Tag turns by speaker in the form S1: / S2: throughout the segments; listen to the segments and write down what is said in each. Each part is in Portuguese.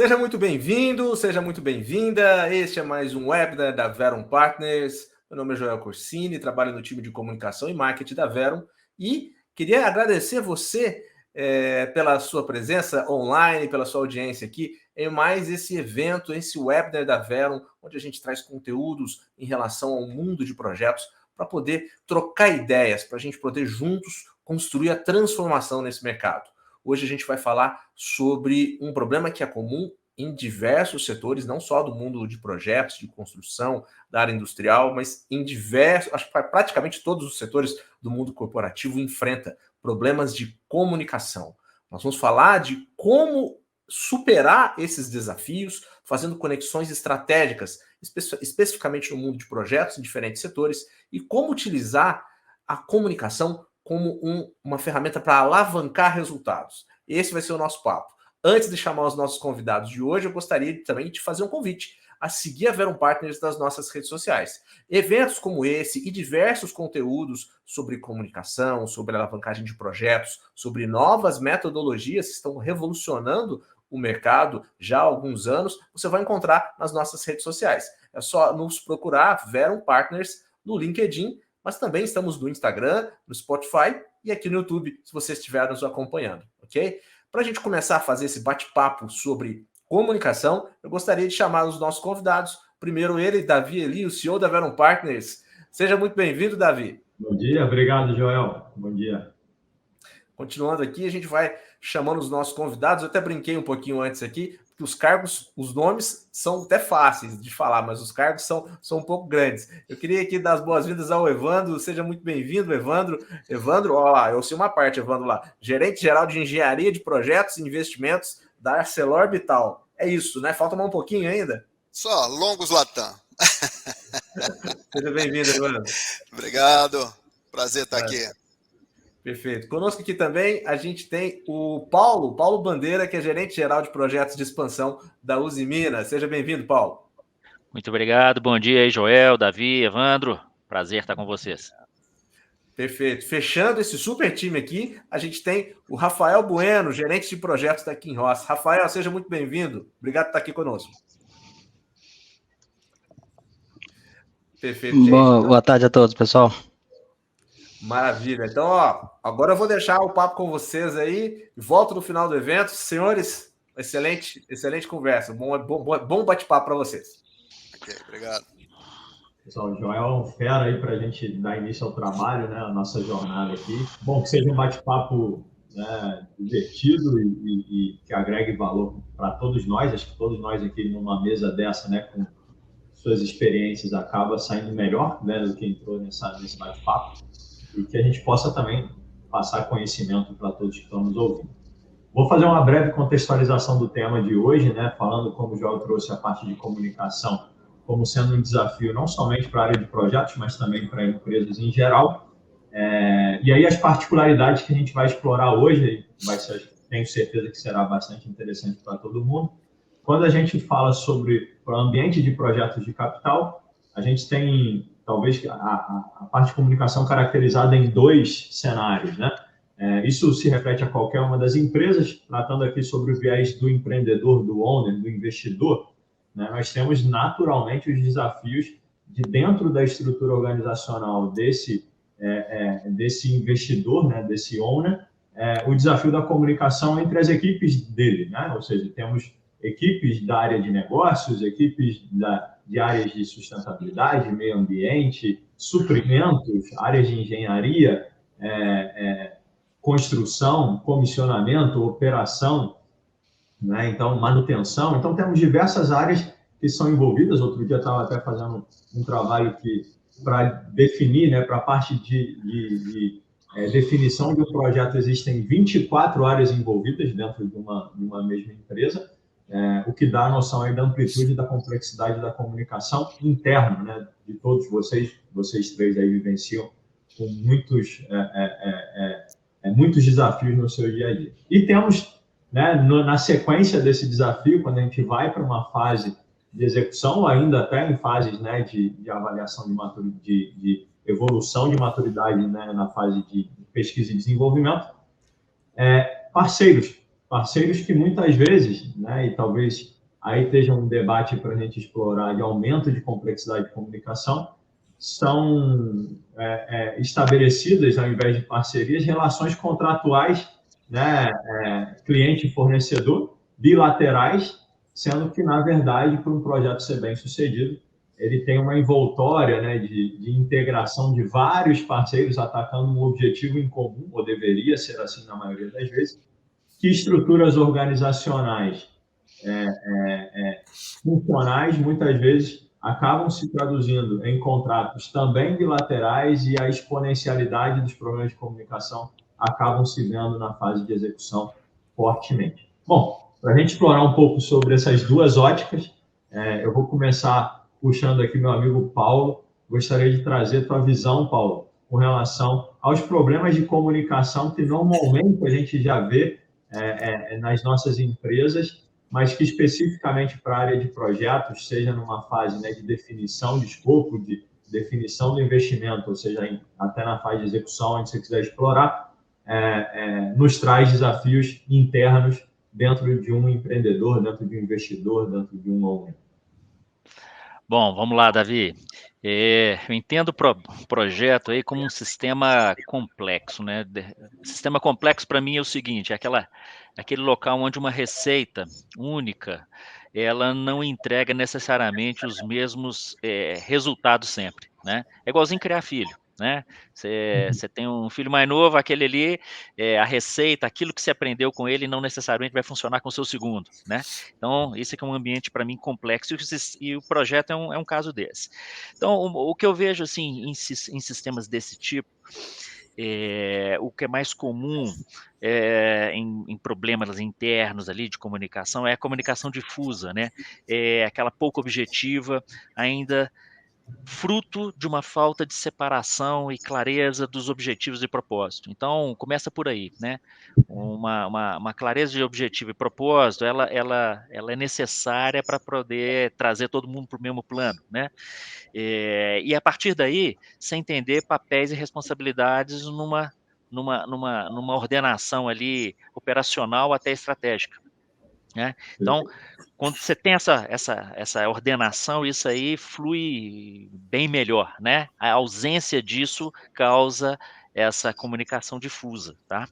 S1: Seja muito bem-vindo, seja muito bem-vinda. Este é mais um webinar da Verum Partners. Meu nome é Joel Corsini, trabalho no time de comunicação e marketing da Verum e queria agradecer você pela sua presença online, pela sua audiência aqui em mais esse evento, esse webinar da Verum, onde a gente traz conteúdos em relação ao mundo de projetos para poder trocar ideias, para a gente poder juntos construir a transformação nesse mercado. Hoje a gente vai falar sobre um problema que é comum em diversos setores, não só do mundo de projetos, de construção, da área industrial, mas em diversos, acho que praticamente todos os setores do mundo corporativo enfrenta problemas de comunicação. Nós vamos falar de como superar esses desafios, fazendo conexões estratégicas, especificamente no mundo de projetos em diferentes setores, e como utilizar a comunicação como uma ferramenta para alavancar resultados. Esse vai ser o nosso papo. Antes de chamar os nossos convidados de hoje, eu gostaria também de fazer um convite a seguir a Verum Partners nas nossas redes sociais. Eventos como esse e diversos conteúdos sobre comunicação, sobre alavancagem de projetos, sobre novas metodologias que estão revolucionando o mercado já há alguns anos, você vai encontrar nas nossas redes sociais. É só nos procurar Verum Partners no LinkedIn, mas também estamos no Instagram, no Spotify e aqui no YouTube, se você estiver nos acompanhando, ok? Para a gente começar a fazer esse bate-papo sobre comunicação, eu gostaria de chamar os nossos convidados. Primeiro ele, Davi Eli, o CEO da Verum Partners. Seja muito bem-vindo, Davi.
S2: Bom dia, obrigado, Joel. Bom dia.
S1: Continuando aqui, a gente vai chamando os nossos convidados. Eu até brinquei um pouquinho antes aqui, que os cargos, os nomes são até fáceis de falar, mas os cargos são um pouco grandes. Eu queria aqui dar as boas-vindas ao Evandro. Seja muito bem-vindo, Evandro. Evandro, ó lá, eu sei uma parte, Evandro lá. Gerente-geral de Engenharia de Projetos e Investimentos da ArcelorMittal. É isso, né? Falta mais um pouquinho ainda?
S3: Só, longos Latam.
S1: Seja bem-vindo, Evandro.
S3: Obrigado. Prazer estar aqui.
S1: Perfeito. Conosco aqui também a gente tem o Paulo Bandeira, que é gerente-geral de projetos de expansão da Uzi Minas. Seja bem-vindo, Paulo.
S4: Muito obrigado. Bom dia aí, Joel, Davi, Evandro. Prazer estar com vocês.
S1: Perfeito. Fechando esse super time aqui, a gente tem o Rafael Bueno, gerente de projetos da Kinross. Rafael, seja muito bem-vindo. Obrigado por estar aqui conosco.
S5: Perfeito, gente. Boa tarde a todos, pessoal.
S1: Maravilha. Então, ó, agora eu vou deixar o papo com vocês aí. Volto no final do evento. Senhores, excelente conversa. Bom bate-papo para vocês.
S3: Ok, obrigado.
S2: Pessoal, o Joel é um fera aí para a gente dar início ao trabalho, né? A nossa jornada aqui. Bom, que seja um bate-papo, né, divertido e que agregue valor para todos nós. Acho que todos nós aqui numa mesa dessa, né, com suas experiências, acaba saindo melhor, né, do que entrou nesse bate-papo. E que a gente possa também passar conhecimento para todos que estão nos ouvindo. Vou fazer uma breve contextualização do tema de hoje, né, falando como o João trouxe a parte de comunicação como sendo um desafio não somente para a área de projetos, mas também para empresas em geral. E aí as particularidades que a gente vai explorar hoje, tenho certeza que será bastante interessante para todo mundo. Quando a gente fala sobre o ambiente de projetos de capital, a gente tem talvez a parte de comunicação caracterizada em dois cenários, né? Isso se reflete a qualquer uma das empresas, tratando aqui sobre o viés do empreendedor, do owner, do investidor, né? Nós temos naturalmente os desafios de dentro da estrutura organizacional desse investidor, né? Desse owner, o desafio da comunicação entre as equipes dele, né? Ou seja, temos equipes da área de negócios, equipes de áreas de sustentabilidade, meio ambiente, suprimentos, áreas de engenharia, construção, comissionamento, operação, né? Então, manutenção. Então, temos diversas áreas que são envolvidas. Outro dia eu estava até fazendo um trabalho para definir, né, para a parte de definição de um projeto, existem 24 áreas envolvidas dentro de uma mesma empresa. O que dá a noção aí da amplitude e da complexidade da comunicação interna, né, de todos vocês três aí vivenciam com muitos desafios no seu dia a dia. E temos, né, na sequência desse desafio, quando a gente vai para uma fase de execução, ainda até em fases, né, de avaliação de evolução de maturidade, né, na fase de pesquisa e desenvolvimento, parceiros parceiros que muitas vezes, né, e talvez aí esteja um debate para a gente explorar de aumento de complexidade de comunicação, são estabelecidas, ao invés de parcerias, relações contratuais, né, cliente e fornecedor, bilaterais, sendo que, na verdade, para um projeto ser bem sucedido, ele tem uma envoltória, né, de integração de vários parceiros atacando um objetivo em comum, ou deveria ser assim na maioria das vezes, que estruturas organizacionais funcionais, muitas vezes, acabam se traduzindo em contratos também bilaterais e a exponencialidade dos problemas de comunicação acabam se vendo na fase de execução fortemente. Bom, para a gente explorar um pouco sobre essas duas óticas, eu vou começar puxando aqui meu amigo Paulo. Gostaria de trazer tua visão, Paulo, com relação aos problemas de comunicação que normalmente a gente já vê nas nossas empresas, mas que especificamente para a área de projetos, seja numa fase, né, de definição de escopo, de definição do investimento, ou seja, até na fase de execução, onde você quiser explorar, nos traz desafios internos dentro de um empreendedor, dentro de um investidor, dentro de um owner.
S4: Bom, vamos lá, Davi. Eu entendo o projeto aí como um sistema complexo, né? Sistema complexo para mim é o seguinte, aquele local onde uma receita única, ela não entrega necessariamente os mesmos resultados sempre, né? É igualzinho criar filho, né? Você tem um filho mais novo, aquele ali, a receita, aquilo que você aprendeu com ele não necessariamente vai funcionar com o seu segundo, né? Então, isso aqui é um ambiente, para mim, complexo e o projeto é um caso desse. Então, o que eu vejo, assim, em sistemas desse tipo, o que é mais comum em problemas internos ali de comunicação é a comunicação difusa, né? Aquela pouco objetiva, ainda fruto de uma falta de separação e clareza dos objetivos e propósito. Então, começa por aí, né? Uma clareza de objetivo e propósito, ela é necessária para poder trazer todo mundo para o mesmo plano, né? E a partir daí, você entender papéis e responsabilidades numa ordenação ali operacional até estratégica, né? Então, quando você tem essa ordenação, isso aí flui bem melhor, né? A ausência disso causa essa comunicação difusa, tá?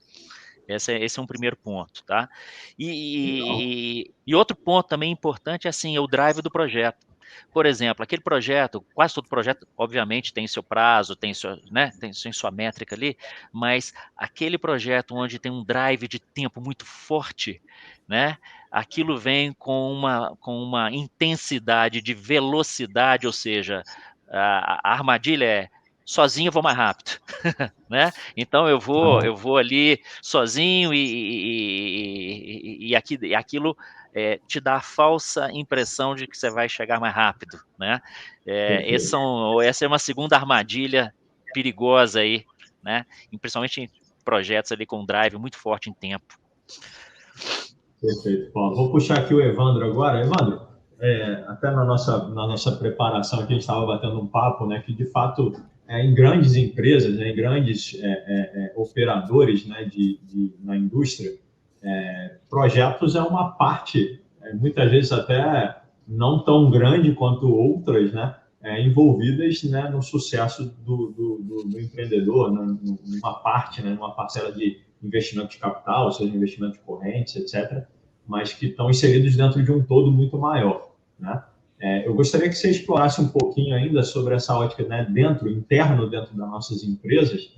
S4: Esse é um primeiro ponto, tá? E outro ponto também importante é assim, o drive do projeto. Por exemplo, aquele projeto, quase todo projeto, obviamente, tem seu prazo, tem sua métrica ali, mas aquele projeto onde tem um drive de tempo muito forte, né? Aquilo vem com uma intensidade de velocidade, ou seja, a armadilha é sozinho eu vou mais rápido, né? Então eu vou ali sozinho e aquilo te dá a falsa impressão de que você vai chegar mais rápido, né? Essa é uma segunda armadilha perigosa aí, né? Principalmente em projetos ali com drive muito forte em tempo.
S2: Perfeito, Paulo. Vou puxar aqui o Evandro agora. Evandro, até na nossa preparação aqui, a gente estava batendo um papo, né, que de fato, em grandes empresas, né, em grandes operadores, né, na indústria, projetos é uma parte, muitas vezes até não tão grande quanto outras, né, envolvidas, né, no sucesso do empreendedor, né, numa parte, né, numa parcela de investimento de capital, seja investimento de correntes, etc., mas que estão inseridos dentro de um todo muito maior, né? Eu gostaria que você explorasse um pouquinho ainda sobre essa ótica, né, interno dentro das nossas empresas,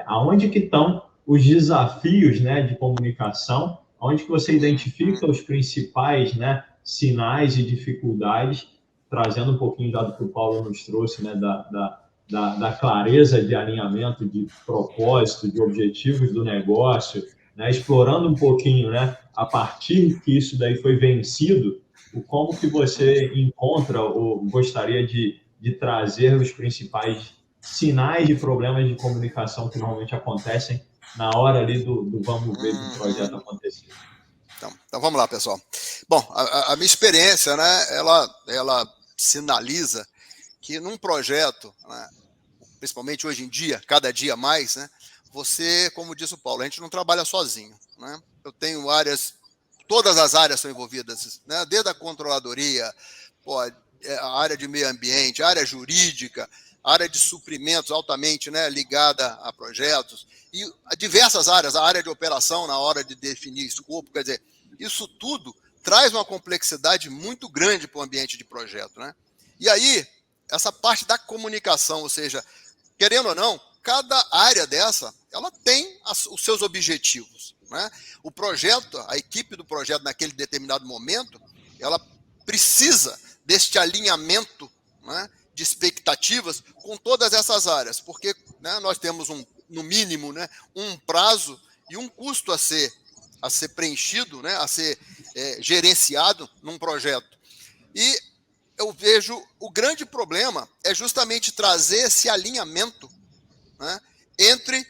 S2: aonde que estão os desafios, né, de comunicação, onde que você identifica os principais, né, sinais e dificuldades, trazendo um pouquinho do que o Paulo nos trouxe, né, da clareza de alinhamento, de propósito, de objetivos do negócio, né? Explorando um pouquinho, né, a partir que isso daí foi vencido, como que você encontra ou gostaria de trazer os principais sinais de problemas de comunicação que normalmente acontecem na hora ali do vamos ver do projeto acontecer.
S3: Então vamos lá, pessoal. Bom, a minha experiência, né, ela sinaliza que num projeto, né, principalmente hoje em dia, cada dia mais, né, você, como disse o Paulo, a gente não trabalha sozinho, né? eu tenho áreas, todas as áreas são envolvidas, né? Desde a controladoria, a área de meio ambiente, a área jurídica, a área de suprimentos altamente, né, ligada a projetos, e diversas áreas, a área de operação na hora de definir escopo, quer dizer, isso tudo traz uma complexidade muito grande para o ambiente de projeto, né? E aí, essa parte da comunicação, ou seja, querendo ou não, cada área dessa, ela tem os seus objetivos, né? O projeto, a equipe do projeto naquele determinado momento, ela precisa deste alinhamento, né, de expectativas com todas essas áreas, porque, né, nós temos no mínimo, né, um prazo e um custo a ser preenchido, né, a ser gerenciado num projeto. E eu vejo o grande problema é justamente trazer esse alinhamento, né, entre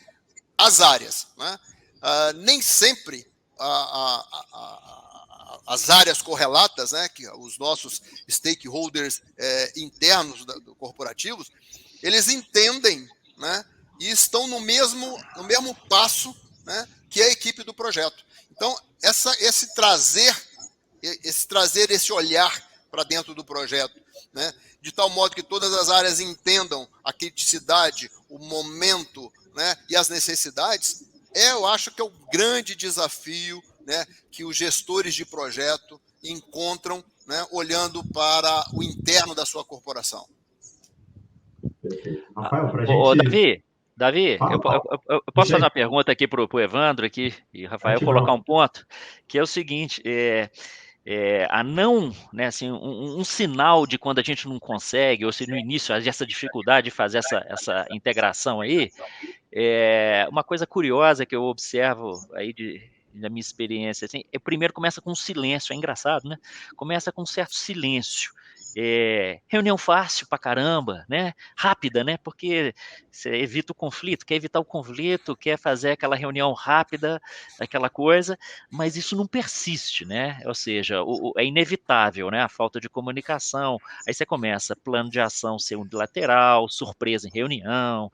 S3: as áreas, né? Nem sempre as áreas correlatas, né, que os nossos stakeholders internos corporativos, eles entendem, né, e estão no mesmo passo, né, que a equipe do projeto. Então, esse trazer esse olhar para dentro do projeto, né, de tal modo que todas as áreas entendam a criticidade, o momento, né, e as necessidades, eu acho que é o grande desafio, né, que os gestores de projeto encontram, né, olhando para o interno da sua corporação.
S2: Perfeito. Rafael, para a
S4: Ô,
S2: gente...
S4: Davi, eu posso fazer uma pergunta aqui para o Evandro aqui, e Rafael colocar um ponto, que é o seguinte, né, assim, um sinal de quando a gente não consegue, ou se no início essa dificuldade de fazer essa integração aí, uma coisa curiosa que eu observo aí da minha experiência, assim, primeiro começa com um silêncio, é engraçado, né? Começa com um certo silêncio. Reunião fácil pra caramba, né? Rápida, né? Porque você evita o conflito, quer evitar o conflito, quer fazer aquela reunião rápida, aquela coisa, mas isso não persiste, né? Ou seja, é inevitável, né? A falta de comunicação. Aí você começa plano de ação ser unilateral, surpresa em reunião,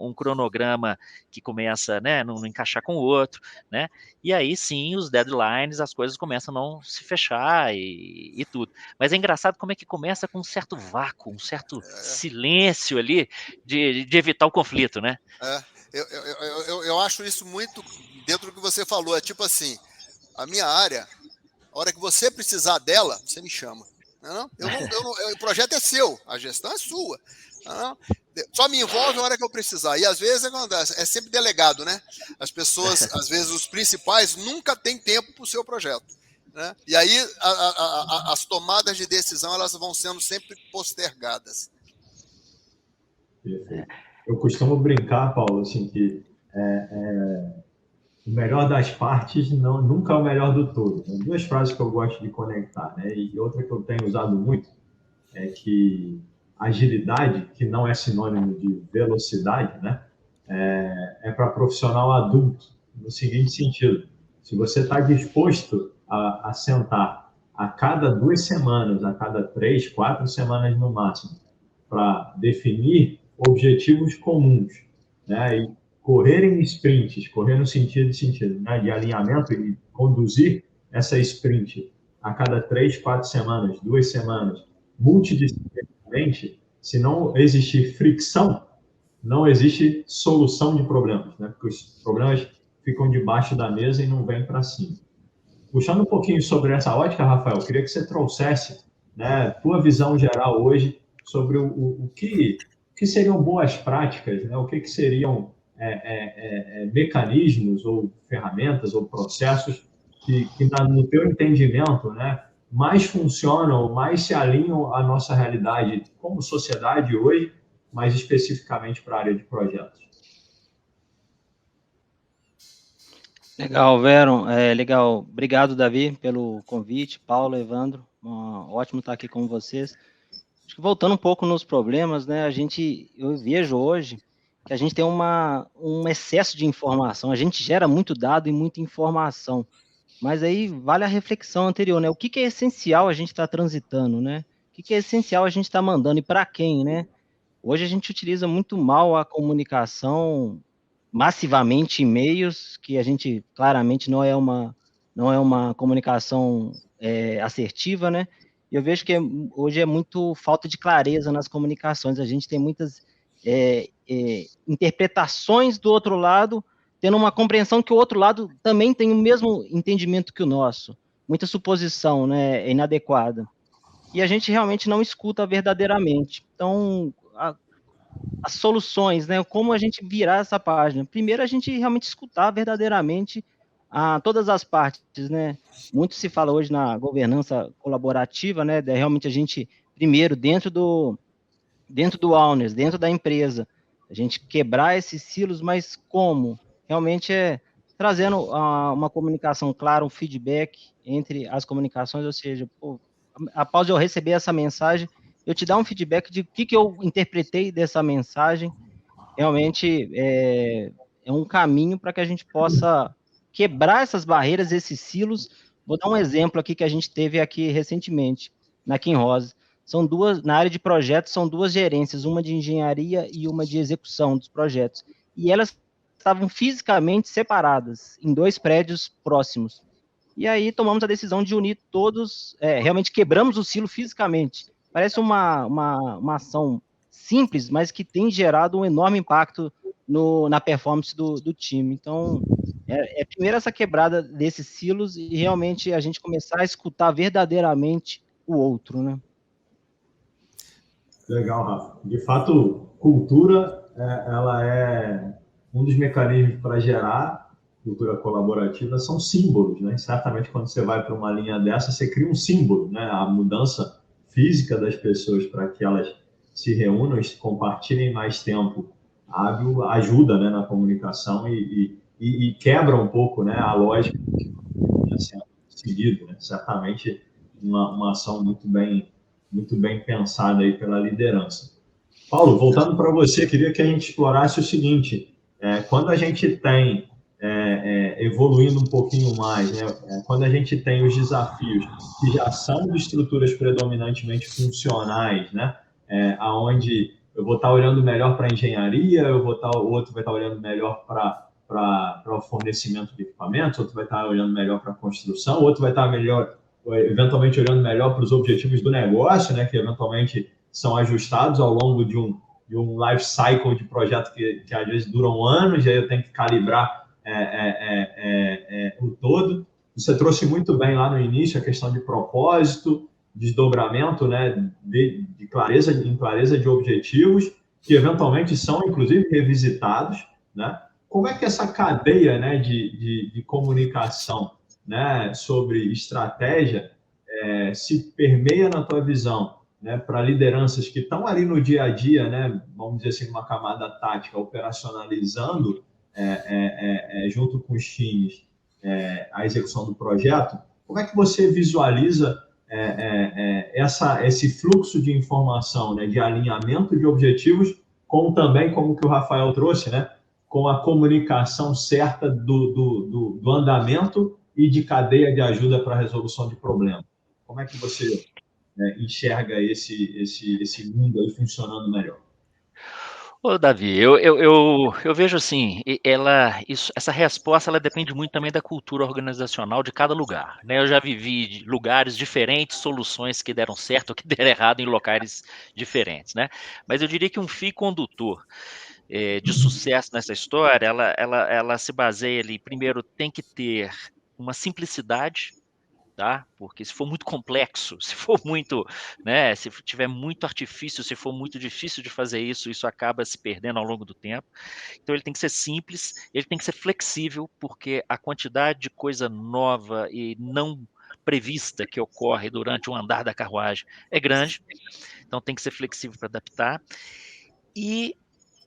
S4: um cronograma que começa, né, não encaixar com o outro, né? E aí sim, os deadlines, as coisas começam a não se fechar e tudo. Mas é engraçado como é que começa com um certo vácuo, um certo silêncio ali de evitar o conflito, né?
S3: Eu acho isso muito dentro do que você falou. É tipo assim, a minha área, a hora que você precisar dela, você me chama. Não? O projeto é seu, a gestão é sua. Não? Só me envolve a hora que eu precisar. E às vezes é sempre delegado, né? As pessoas, às vezes os principais, nunca têm tempo para o seu projeto, né? E aí as tomadas de decisão, elas vão sendo sempre postergadas.
S2: Perfeito. Eu costumo brincar, Paulo, assim, que o melhor das partes nunca é o melhor do todo. Tem duas frases que eu gosto de conectar, né? E outra que eu tenho usado muito é que agilidade, que não é sinônimo de velocidade, né, é para profissional adulto, no seguinte sentido: se você está disposto a sentar a cada 2 semanas, a cada 3, 4 semanas no máximo, para definir objetivos comuns, né, e correr em sprints, correr no sentido, né, de alinhamento e conduzir essa sprint a cada 3, 4 semanas, 2 semanas, multidisciplinarmente, se não existir fricção, não existe solução de problemas, né? Porque os problemas ficam debaixo da mesa e não vêm para cima. Puxando um pouquinho sobre essa ótica, Rafael, eu queria que você trouxesse, né, tua visão geral hoje sobre o que seriam boas práticas, né? O que seriam mecanismos ou ferramentas ou processos que no teu entendimento, né, mais funcionam, mais se alinham à nossa realidade como sociedade hoje, mais especificamente para a área de projetos.
S5: Legal, Veron, legal. Obrigado, Davi, pelo convite. Paulo, Evandro, ótimo estar aqui com vocês. Acho que voltando um pouco nos problemas, né, eu vejo hoje que a gente tem um excesso de informação, a gente gera muito dado e muita informação, mas aí vale a reflexão anterior, né, o que é essencial a gente estar transitando, né, o que é essencial a gente estar mandando e para quem, né? Hoje a gente utiliza muito mal a comunicação massivamente e-mails, que a gente claramente não é uma comunicação assertiva, né? Eu vejo que hoje é muito falta de clareza nas comunicações, a gente tem muitas interpretações do outro lado, tendo uma compreensão que o outro lado também tem o mesmo entendimento que o nosso, muita suposição, né, inadequada. E a gente realmente não escuta verdadeiramente. Então, as soluções, né? Como a gente virar essa página. Primeiro, a gente realmente escutar verdadeiramente todas as partes, né? Muito se fala hoje na governança colaborativa, né? Realmente a gente, primeiro, dentro do owners, dentro da empresa, a gente quebrar esses silos, mas como? Realmente trazendo uma comunicação clara, um feedback entre as comunicações, ou seja, após eu receber essa mensagem, eu te dar um feedback de o que eu interpretei dessa mensagem, realmente é um caminho para que a gente possa quebrar essas barreiras, esses silos. Vou dar um exemplo aqui que a gente teve aqui recentemente, na Kim Rosa. São duas, na área de projetos, são duas gerências, uma de engenharia e uma de execução dos projetos. E elas estavam fisicamente separadas, em 2 prédios próximos. E aí tomamos a decisão de unir todos, realmente quebramos o silo fisicamente. Parece uma ação simples, mas que tem gerado um enorme impacto na performance do time. Então, primeiro essa quebrada desses silos e realmente a gente começar a escutar verdadeiramente o outro, né?
S2: Legal, Rafa. De fato, cultura, ela é um dos mecanismos para gerar cultura colaborativa, são símbolos, né? Certamente, quando você vai para uma linha dessa, você cria um símbolo, né? A mudança física das pessoas para que elas se reúnam e compartilhem mais tempo hábil ajuda, né, na comunicação e quebra um pouco, né, a lógica que tinha sendo seguido, né? Certamente uma ação muito bem pensada aí pela liderança. Paulo, voltando para você, queria que a gente explorasse o seguinte: quando a gente tem, evoluindo um pouquinho mais, né, quando a gente tem os desafios que já são de estruturas predominantemente funcionais, né, aonde eu vou estar olhando melhor para a engenharia, o outro vai estar olhando melhor para o fornecimento de equipamentos, outro vai estar olhando melhor para a construção, outro vai estar eventualmente olhando melhor para os objetivos do negócio, né, que eventualmente são ajustados ao longo de um life cycle de projeto que às vezes duram anos, e aí eu tenho que calibrar o todo. Você trouxe muito bem lá no início a questão de propósito, desdobramento, né, de clareza de objetivos, que eventualmente são, inclusive, revisitados, né? Como é que essa cadeia, né, de comunicação, né, sobre estratégia se permeia na tua visão, né, para lideranças que estão ali no dia a dia, né, vamos dizer assim, uma camada tática, operacionalizando junto com os times a execução do projeto? Como é que você visualiza esse fluxo de informação, né, de alinhamento de objetivos, como também, como que o Rafael trouxe, né, com a comunicação certa do andamento e de cadeia de ajuda para a resolução de problemas? Como é que você enxerga esse mundo aí funcionando melhor?
S4: Ô, Davi, eu vejo assim, essa resposta ela depende muito também da cultura organizacional de cada lugar, né? Eu já vivi de lugares diferentes, soluções que deram certo ou que deram errado em locais diferentes, né? Mas eu diria que um fio condutor de sucesso nessa história, ela se baseia ali, primeiro tem que ter uma simplicidade, tá? Porque se for muito complexo, se for muito, né, se tiver muito artifício, se for muito difícil de fazer isso, isso acaba se perdendo ao longo do tempo. Então ele tem que ser simples, ele tem que ser flexível, porque a quantidade de coisa nova e não prevista que ocorre durante o andar da carruagem é grande, então tem que ser flexível para adaptar. E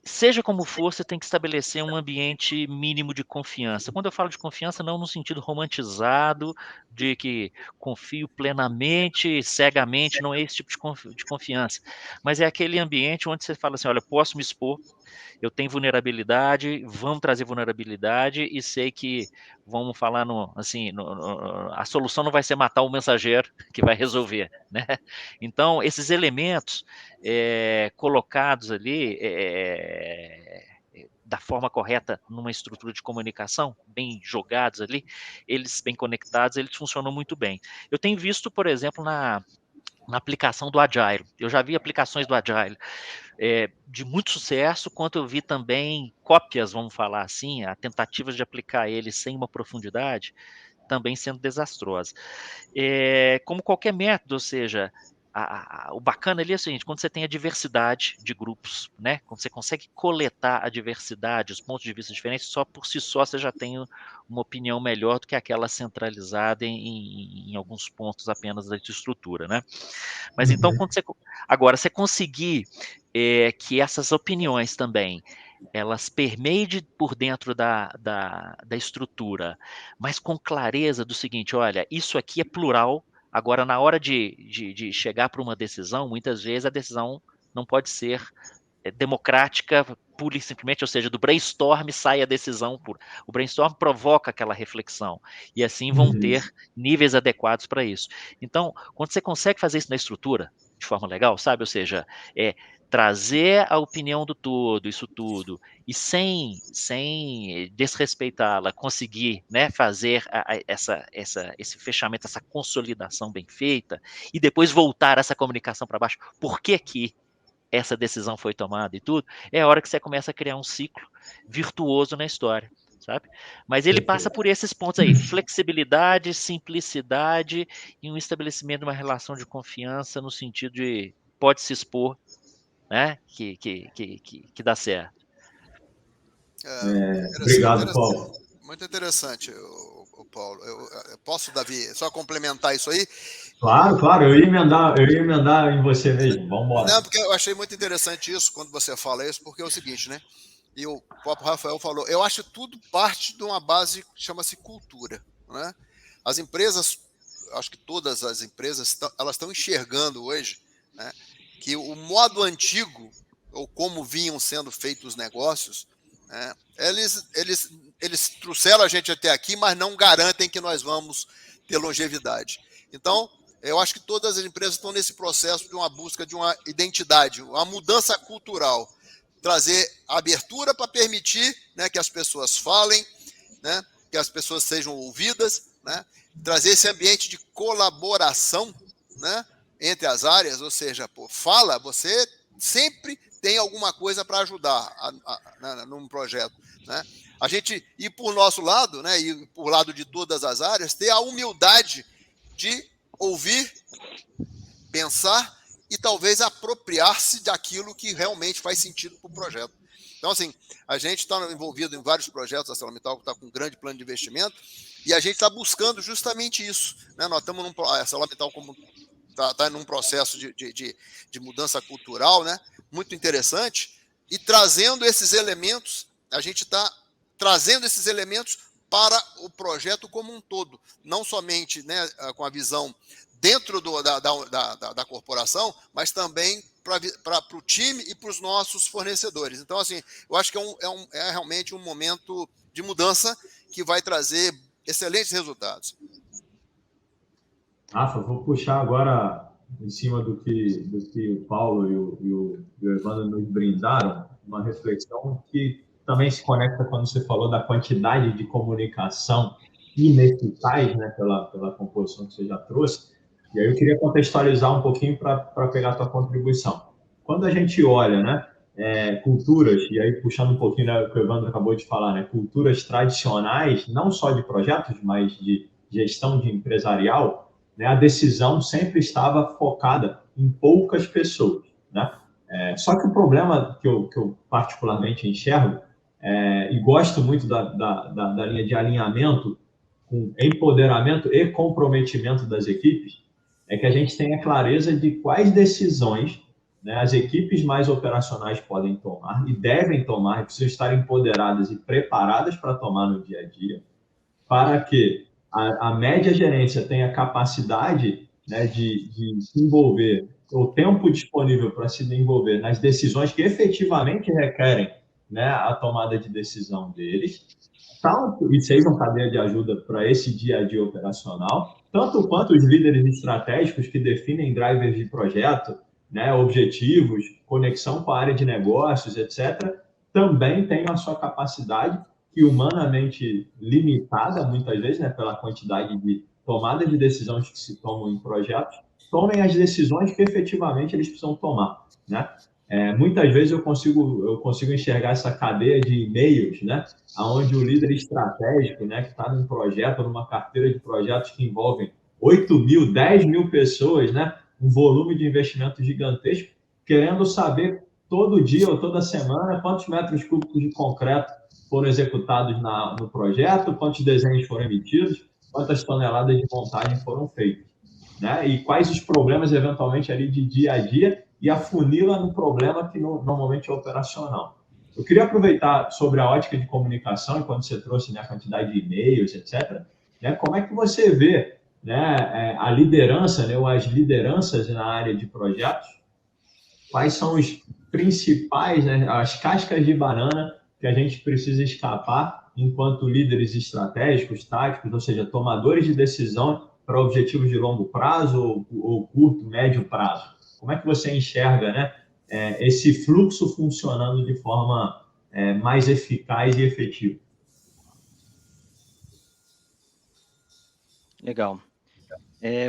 S4: seja como for, você tem que estabelecer um ambiente mínimo de confiança. Quando eu falo de confiança, não no sentido romantizado, de que confio plenamente, cegamente, não é esse tipo de confiança. Mas é aquele ambiente onde você fala assim, olha, posso me expor, eu tenho vulnerabilidade, vamos trazer vulnerabilidade e sei que vamos falar a solução não vai ser matar o mensageiro que vai resolver, né? Então, esses elementos colocados ali da forma correta numa estrutura de comunicação, bem jogados ali, eles bem conectados, eles funcionam muito bem. Eu tenho visto, por exemplo, na aplicação do Agile. Eu já vi aplicações do Agile de muito sucesso, quanto eu vi também cópias, vamos falar assim, a tentativas de aplicar ele sem uma profundidade, também sendo desastrosa. Como qualquer método, ou seja, o bacana ali é o seguinte, quando você tem a diversidade de grupos, né, quando você consegue coletar a diversidade, os pontos de vista diferentes, só por si só você já tem uma opinião melhor do que aquela centralizada em alguns pontos apenas da estrutura, né? Mas então, agora, você conseguir que essas opiniões também, elas permeiem por dentro da estrutura, mas com clareza do seguinte, olha, isso aqui é plural. Agora, na hora de chegar para uma decisão, muitas vezes a decisão não pode ser democrática, pura e simplesmente, ou seja, do brainstorm sai a decisão. O brainstorm provoca aquela reflexão, e assim vão ter níveis adequados para isso. Então, quando você consegue fazer isso na estrutura, de forma legal, sabe? Ou seja, trazer a opinião do todo, isso tudo, e sem desrespeitá-la, conseguir, né, fazer esse fechamento, essa consolidação bem feita, e depois voltar essa comunicação para baixo. Por que essa decisão foi tomada e tudo? É a hora que você começa a criar um ciclo virtuoso na história, sabe? Mas ele passa por esses pontos aí: flexibilidade, simplicidade e um estabelecimento de uma relação de confiança no sentido de pode se expor, né? Que dá certo.
S2: Obrigado, Paulo.
S3: Muito interessante, o Paulo. Eu posso, Davi, só complementar isso aí?
S2: Claro, eu ia emendar em você mesmo. Vamos embora.
S3: Não, porque eu achei muito interessante isso quando você fala isso, porque é o seguinte, né? E o próprio Rafael falou, eu acho que tudo parte de uma base que chama-se cultura, né? As empresas, acho que todas as empresas, elas estão enxergando hoje, né, que o modo antigo, ou como vinham sendo feitos os negócios, né, eles trouxeram a gente até aqui, mas não garantem que nós vamos ter longevidade. Então, eu acho que todas as empresas estão nesse processo de uma busca de uma identidade, uma mudança cultural, trazer abertura para permitir, né, que as pessoas falem, né, que as pessoas sejam ouvidas, né, trazer esse ambiente de colaboração, né, entre as áreas, ou seja, fala, você sempre tem alguma coisa para ajudar num projeto, né? A gente, e por nosso lado, né, e por lado de todas as áreas, ter a humildade de ouvir, pensar e talvez apropriar-se daquilo que realmente faz sentido para o projeto. Então, assim, a gente está envolvido em vários projetos, a ArcelorMittal está com um grande plano de investimento, e a gente está buscando justamente isso, né? Nós estamos a ArcelorMittal está num processo de mudança cultural, né? Muito interessante, e trazendo esses elementos, a gente está trazendo esses elementos para o projeto como um todo, não somente, né, com a visão dentro da corporação, mas também para o time e para os nossos fornecedores. Então, assim, eu acho que é realmente um momento de mudança que vai trazer excelentes resultados.
S2: Rafa, vou puxar agora em cima do que o Paulo e o Evandro nos brindaram, uma reflexão que também se conecta quando você falou da quantidade de comunicação ineficaz, né, pela composição que você já trouxe. E aí eu queria contextualizar um pouquinho para pegar a tua contribuição. Quando a gente olha, né, culturas, e aí puxando um pouquinho, né, o que o Evandro acabou de falar, né, culturas tradicionais, não só de projetos, mas de gestão de empresarial, né, a decisão sempre estava focada em poucas pessoas, né? Só que o problema que eu particularmente enxergo, e gosto muito da linha de alinhamento com empoderamento e comprometimento das equipes, é que a gente tenha clareza de quais decisões, né, as equipes mais operacionais podem tomar e devem tomar, e precisam estar empoderadas e preparadas para tomar no dia a dia, para que a média gerência tenha capacidade, né, de se envolver, o tempo disponível para se envolver nas decisões que efetivamente requerem, né, a tomada de decisão deles, tanto, e sejam cadeia de ajuda para esse dia a dia operacional, tanto quanto os líderes estratégicos que definem drivers de projeto, né, objetivos, conexão com a área de negócios, etc., também têm a sua capacidade, que humanamente limitada, muitas vezes, né, pela quantidade de tomada de decisões que se tomam em projetos, tomem as decisões que efetivamente eles precisam tomar, né? Muitas vezes eu consigo enxergar essa cadeia de e-mails, né, onde o líder estratégico, né, que está num projeto, numa carteira de projetos que envolvem 8.000, 10.000 pessoas, né, um volume de investimento gigantesco, querendo saber todo dia ou toda semana quantos metros cúbicos de concreto foram executados no projeto, quantos desenhos foram emitidos, quantas toneladas de montagem foram feitas, né? E quais os problemas, eventualmente, ali de dia a dia, e afunila no problema que normalmente é operacional. Eu queria aproveitar sobre a ótica de comunicação, quando você trouxe, né, a quantidade de e-mails, etc., né, como é que você vê, né, a liderança, né, ou as lideranças na área de projetos, quais são os principais, né, as cascas de banana que a gente precisa escapar enquanto líderes estratégicos, táticos, ou seja, tomadores de decisão para objetivos de longo prazo ou curto, médio prazo. Como é que você enxerga, né, esse fluxo funcionando de forma mais eficaz e efetiva?
S5: Legal.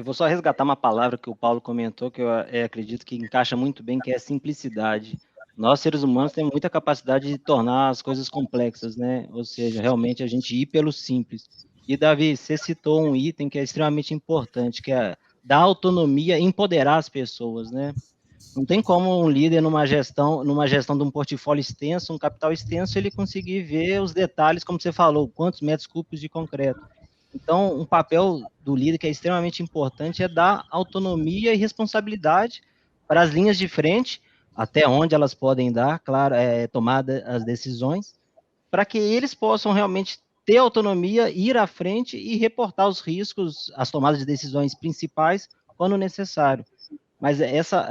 S5: Vou só resgatar uma palavra que o Paulo comentou, que eu acredito que encaixa muito bem, que é simplicidade. Nós, seres humanos, temos muita capacidade de tornar as coisas complexas, né? Ou seja, realmente a gente ir pelo simples. E, Davi, você citou um item que é extremamente importante, que é dar autonomia e empoderar as pessoas, né? Não tem como um líder numa gestão de um portfólio extenso, um capital extenso, ele conseguir ver os detalhes, como você falou, quantos metros cúbicos de concreto. Então, um papel do líder que é extremamente importante é dar autonomia e responsabilidade para as linhas de frente, até onde elas podem dar, claro, tomar as decisões, para que eles possam realmente ter autonomia, ir à frente e reportar os riscos, as tomadas de decisões principais, quando necessário. Mas essa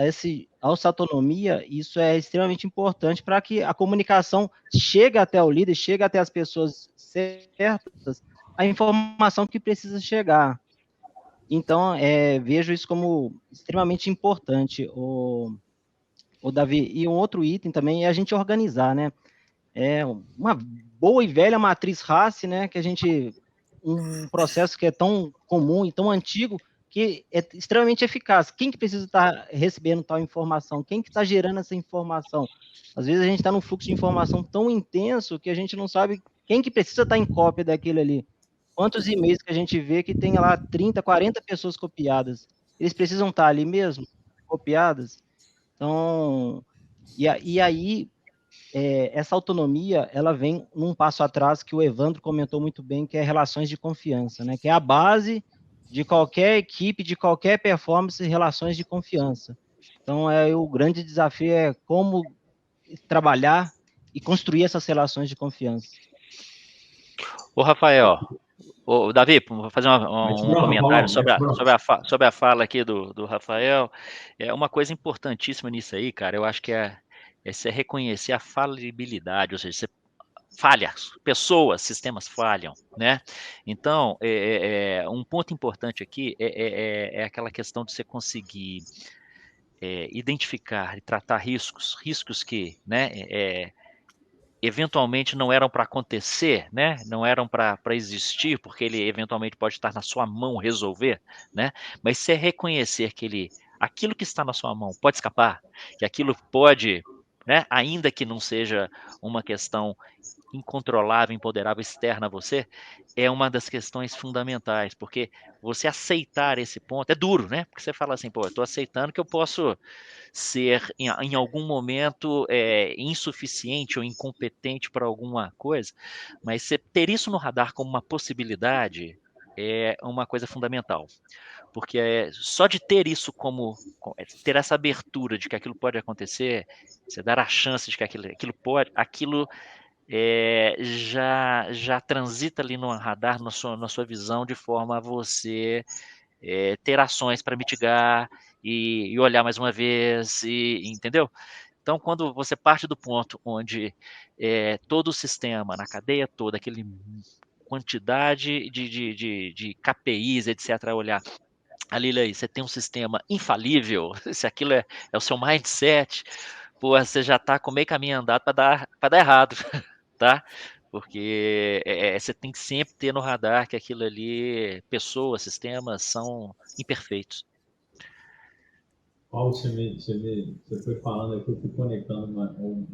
S5: autonomia, isso é extremamente importante para que a comunicação chegue até o líder, chegue até as pessoas certas, a informação que precisa chegar. Então, vejo isso como extremamente importante, o Davi. E um outro item também é a gente organizar, né? Uma boa e velha matriz RACE, né? Um processo que é tão comum e tão antigo, que é extremamente eficaz. Quem que precisa estar recebendo tal informação? Quem que está gerando essa informação? Às vezes a gente está num fluxo de informação tão intenso que a gente não sabe quem que precisa estar em cópia daquilo ali. Quantos e-mails que a gente vê que tem lá 30, 40 pessoas copiadas? Eles precisam estar ali mesmo, copiadas? Então, e aí, essa autonomia, ela vem num passo atrás que o Evandro comentou muito bem, que é relações de confiança, né? Que é a base de qualquer equipe, de qualquer performance, relações de confiança. Então, o grande desafio é como trabalhar e construir essas relações de confiança.
S4: Ô, Rafael, ô, Davi, vou fazer um comentário sobre a fala aqui do Rafael. Uma coisa importantíssima nisso aí, cara, eu acho que é você reconhecer a falibilidade, ou seja, você falha, pessoas, sistemas falham, né? Então, um ponto importante aqui é aquela questão de você conseguir identificar e tratar riscos que, né, eventualmente não eram para acontecer, né? Não eram para existir, porque ele eventualmente pode estar na sua mão resolver, né? Mas você reconhecer que aquilo que está na sua mão pode escapar, que aquilo pode, né? Ainda que não seja uma questão incontrolável, imponderável externa a você, é uma das questões fundamentais, porque você aceitar esse ponto é duro, né? Porque você fala assim, pô, eu estou aceitando que eu posso ser em algum momento insuficiente ou incompetente para alguma coisa, mas você ter isso no radar como uma possibilidade é uma coisa fundamental, porque só de ter isso ter essa abertura de que aquilo pode acontecer, você dar a chance de que aquilo já transita ali no radar, na sua visão, de forma a você ter ações para mitigar e olhar mais uma vez, entendeu? Então, quando você parte do ponto onde todo o sistema, na cadeia toda, aquele quantidade de KPIs, etc., olhar ali, você tem um sistema infalível, se aquilo é o seu mindset, Pô, você já tá com meio caminho andado para dar errado, tá? Porque você tem que sempre ter no radar que aquilo ali, pessoas, sistemas são imperfeitos.
S2: Paulo, você foi falando aqui, eu fui conectando um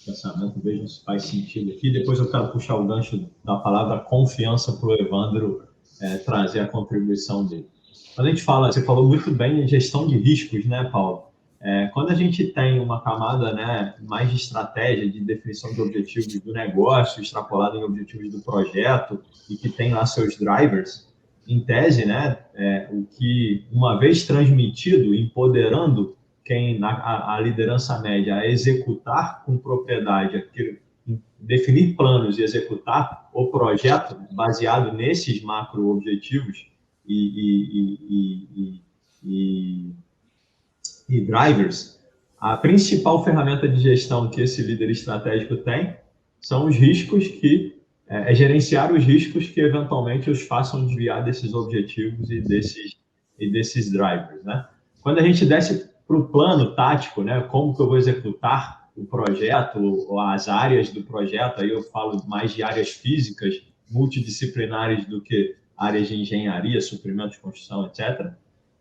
S2: pensamento, vejam se faz sentido aqui. Depois eu quero puxar o gancho da palavra confiança para o Evandro trazer a contribuição dele. Quando a gente fala, você falou muito bem em gestão de riscos, né, Paulo? Quando a gente tem uma camada, né, mais de estratégia, de definição de objetivos do negócio, extrapolado em objetivos do projeto, e que tem lá seus drivers, em tese, né, o que, uma vez transmitido, empoderando a liderança média a executar com propriedade, definir planos e executar o projeto baseado nesses macro-objetivos e drivers, a principal ferramenta de gestão que esse líder estratégico tem são os riscos gerenciar os riscos que eventualmente os façam desviar desses objetivos e desses drivers, né? Quando a gente desce para o plano tático, né, como que eu vou executar o projeto, ou as áreas do projeto, aí eu falo mais de áreas físicas, multidisciplinares do que áreas de engenharia, suprimentos, construção, etc.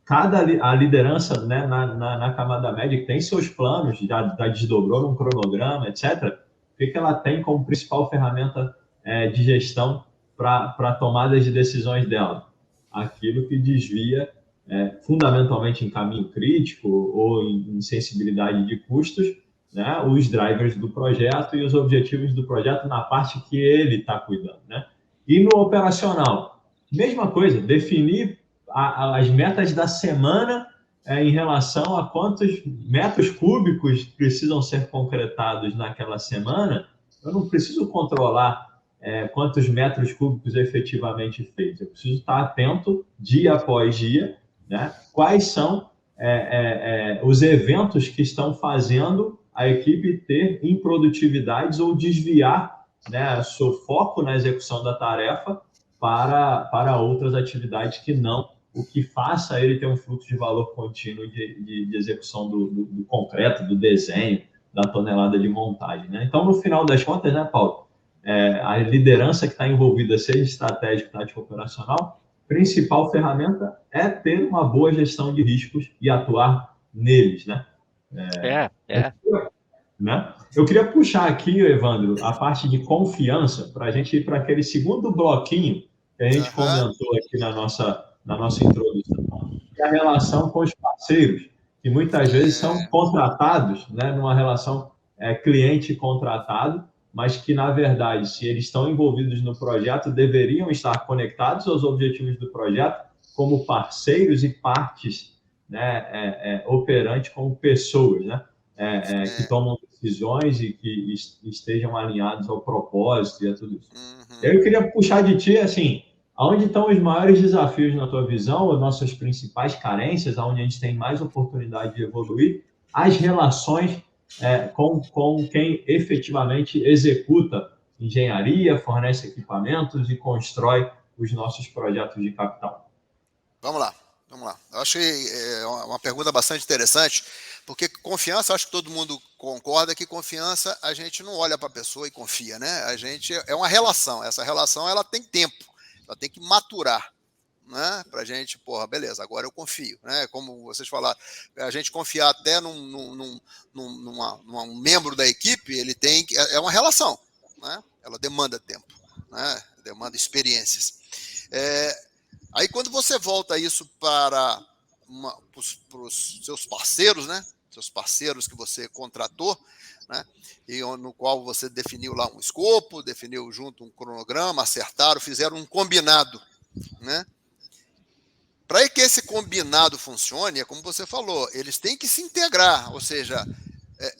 S2: A liderança, né, na camada média, que tem seus planos, já desdobrou num cronograma, etc., o que ela tem como principal ferramenta de gestão para tomadas de decisões dela? Aquilo que desvia fundamentalmente em caminho crítico ou em sensibilidade de custos, né, os drivers do projeto e os objetivos do projeto na parte que ele está cuidando, né? E no operacional, mesma coisa, definir as metas da semana em relação a quantos metros cúbicos precisam ser concretados naquela semana. Eu não preciso controlar quantos metros cúbicos efetivamente feitos. Eu preciso estar atento dia após dia, né? Quais são os eventos que estão fazendo a equipe ter improdutividades ou desviar, né, seu foco na execução da tarefa para outras atividades que não o que faça ele ter um fluxo de valor contínuo de execução do concreto, do desenho, da tonelada de montagem, né? Então, no final das contas, né, Paulo, a liderança que está envolvida, seja estratégica, tática operacional, principal ferramenta é ter uma boa gestão de riscos e atuar neles, né? Né? Eu queria puxar aqui, Evandro, a parte de confiança para a gente ir para aquele segundo bloquinho que a gente comentou aqui na nossa introdução, que é a relação com os parceiros, que muitas vezes são contratados, né, numa relação cliente-contratado, mas que, na verdade, se eles estão envolvidos no projeto, deveriam estar conectados aos objetivos do projeto como parceiros e partes, né, operantes como pessoas, né, que tomam decisões e que estejam alinhados ao propósito e a tudo isso. Eu queria puxar de ti, assim, aonde estão os maiores desafios na tua visão, as nossas principais carências, aonde a gente tem mais oportunidade de evoluir, as relações com quem efetivamente executa engenharia, fornece equipamentos e constrói os nossos projetos de capital.
S3: Vamos lá. Eu achei uma pergunta bastante interessante, porque confiança, acho que todo mundo concorda que confiança, a gente não olha para a pessoa e confia, né? A gente é uma relação. Essa relação, ela tem tempo, ela tem que maturar, né? Para a gente, beleza, agora eu confio, né? Como vocês falaram, a gente confiar até num membro da equipe, ele tem que, é uma relação, né? Ela demanda tempo, né? Demanda experiências. Aí quando você volta isso para os seus parceiros, né? Seus parceiros que você contratou, né? E no qual você definiu lá um escopo, definiu junto um cronograma, acertaram, fizeram um combinado, né? Para que esse combinado funcione, é como você falou, eles têm que se integrar, ou seja,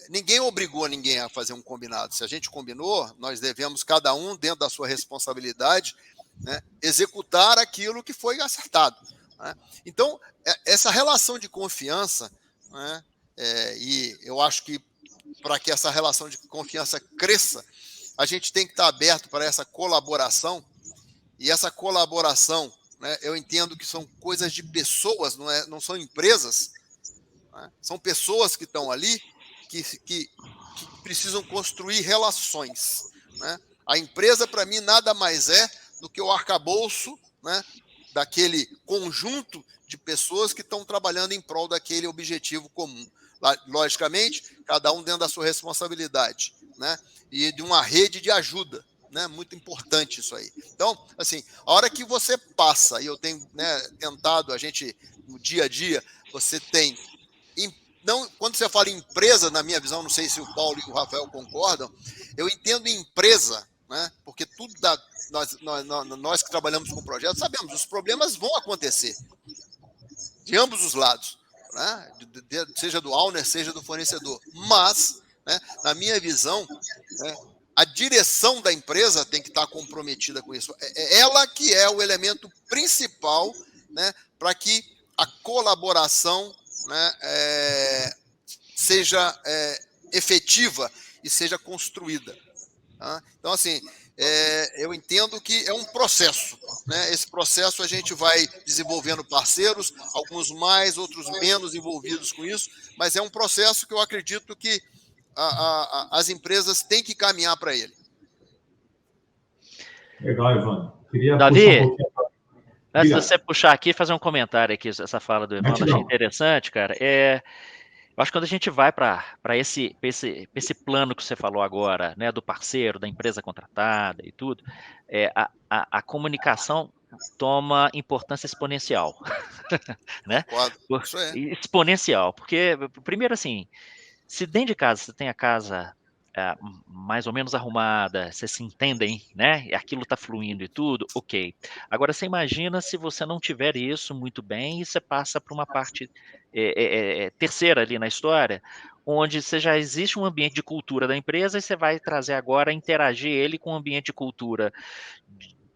S3: ninguém obrigou ninguém a fazer um combinado. Se a gente combinou, nós devemos, cada um, dentro da sua responsabilidade, né, executar aquilo que foi acertado, né? Então, essa relação de confiança, né, e eu acho que para que essa relação de confiança cresça, a gente tem que estar aberto para essa colaboração, e essa colaboração, né, eu entendo que são coisas de pessoas, não são empresas, né? São pessoas que estão ali que precisam construir relações, né? A empresa, para mim, nada mais é do que o arcabouço, né, daquele conjunto de pessoas que estão trabalhando em prol daquele objetivo comum. Logicamente, cada um dentro da sua responsabilidade, né, e de uma rede de ajuda, né, muito importante isso aí. Então, assim, a hora que você passa, e eu tenho, né, tentado, a gente, no dia a dia, você tem... Não, quando você fala em empresa, na minha visão, não sei se o Paulo e o Rafael concordam, eu entendo empresa, né, porque tudo nós que trabalhamos com projetos sabemos, os problemas vão acontecer de ambos os lados, né, seja do owner, seja do fornecedor, mas, né, na minha visão, né, a direção da empresa tem que estar comprometida com isso. É ela que é o elemento principal, né, para que a colaboração, né, seja efetiva e seja construída. Tá? Então, assim, eu entendo que é um processo, né? Esse processo a gente vai desenvolvendo parceiros, alguns mais, outros menos envolvidos com isso, mas é um processo que eu acredito que as empresas têm que caminhar para ele.
S2: Legal, Evandro. Queria
S4: Davi,
S2: puxar um pouquinho.
S4: antes de você puxar aqui, fazer um comentário aqui, essa fala do Evandro, achei interessante, cara. Eu acho que quando a gente vai para esse plano que você falou agora, né, do parceiro, da empresa contratada e tudo, a comunicação toma importância exponencial, né?
S3: Isso é.
S4: Exponencial, porque, primeiro assim, se dentro de casa você tem a casa mais ou menos arrumada, vocês se entendem, né? E aquilo está fluindo e tudo, ok. Agora, você imagina se você não tiver isso muito bem e você passa para uma parte terceira ali na história, onde você já existe um ambiente de cultura da empresa e você vai trazer agora, interagir ele com o ambiente de cultura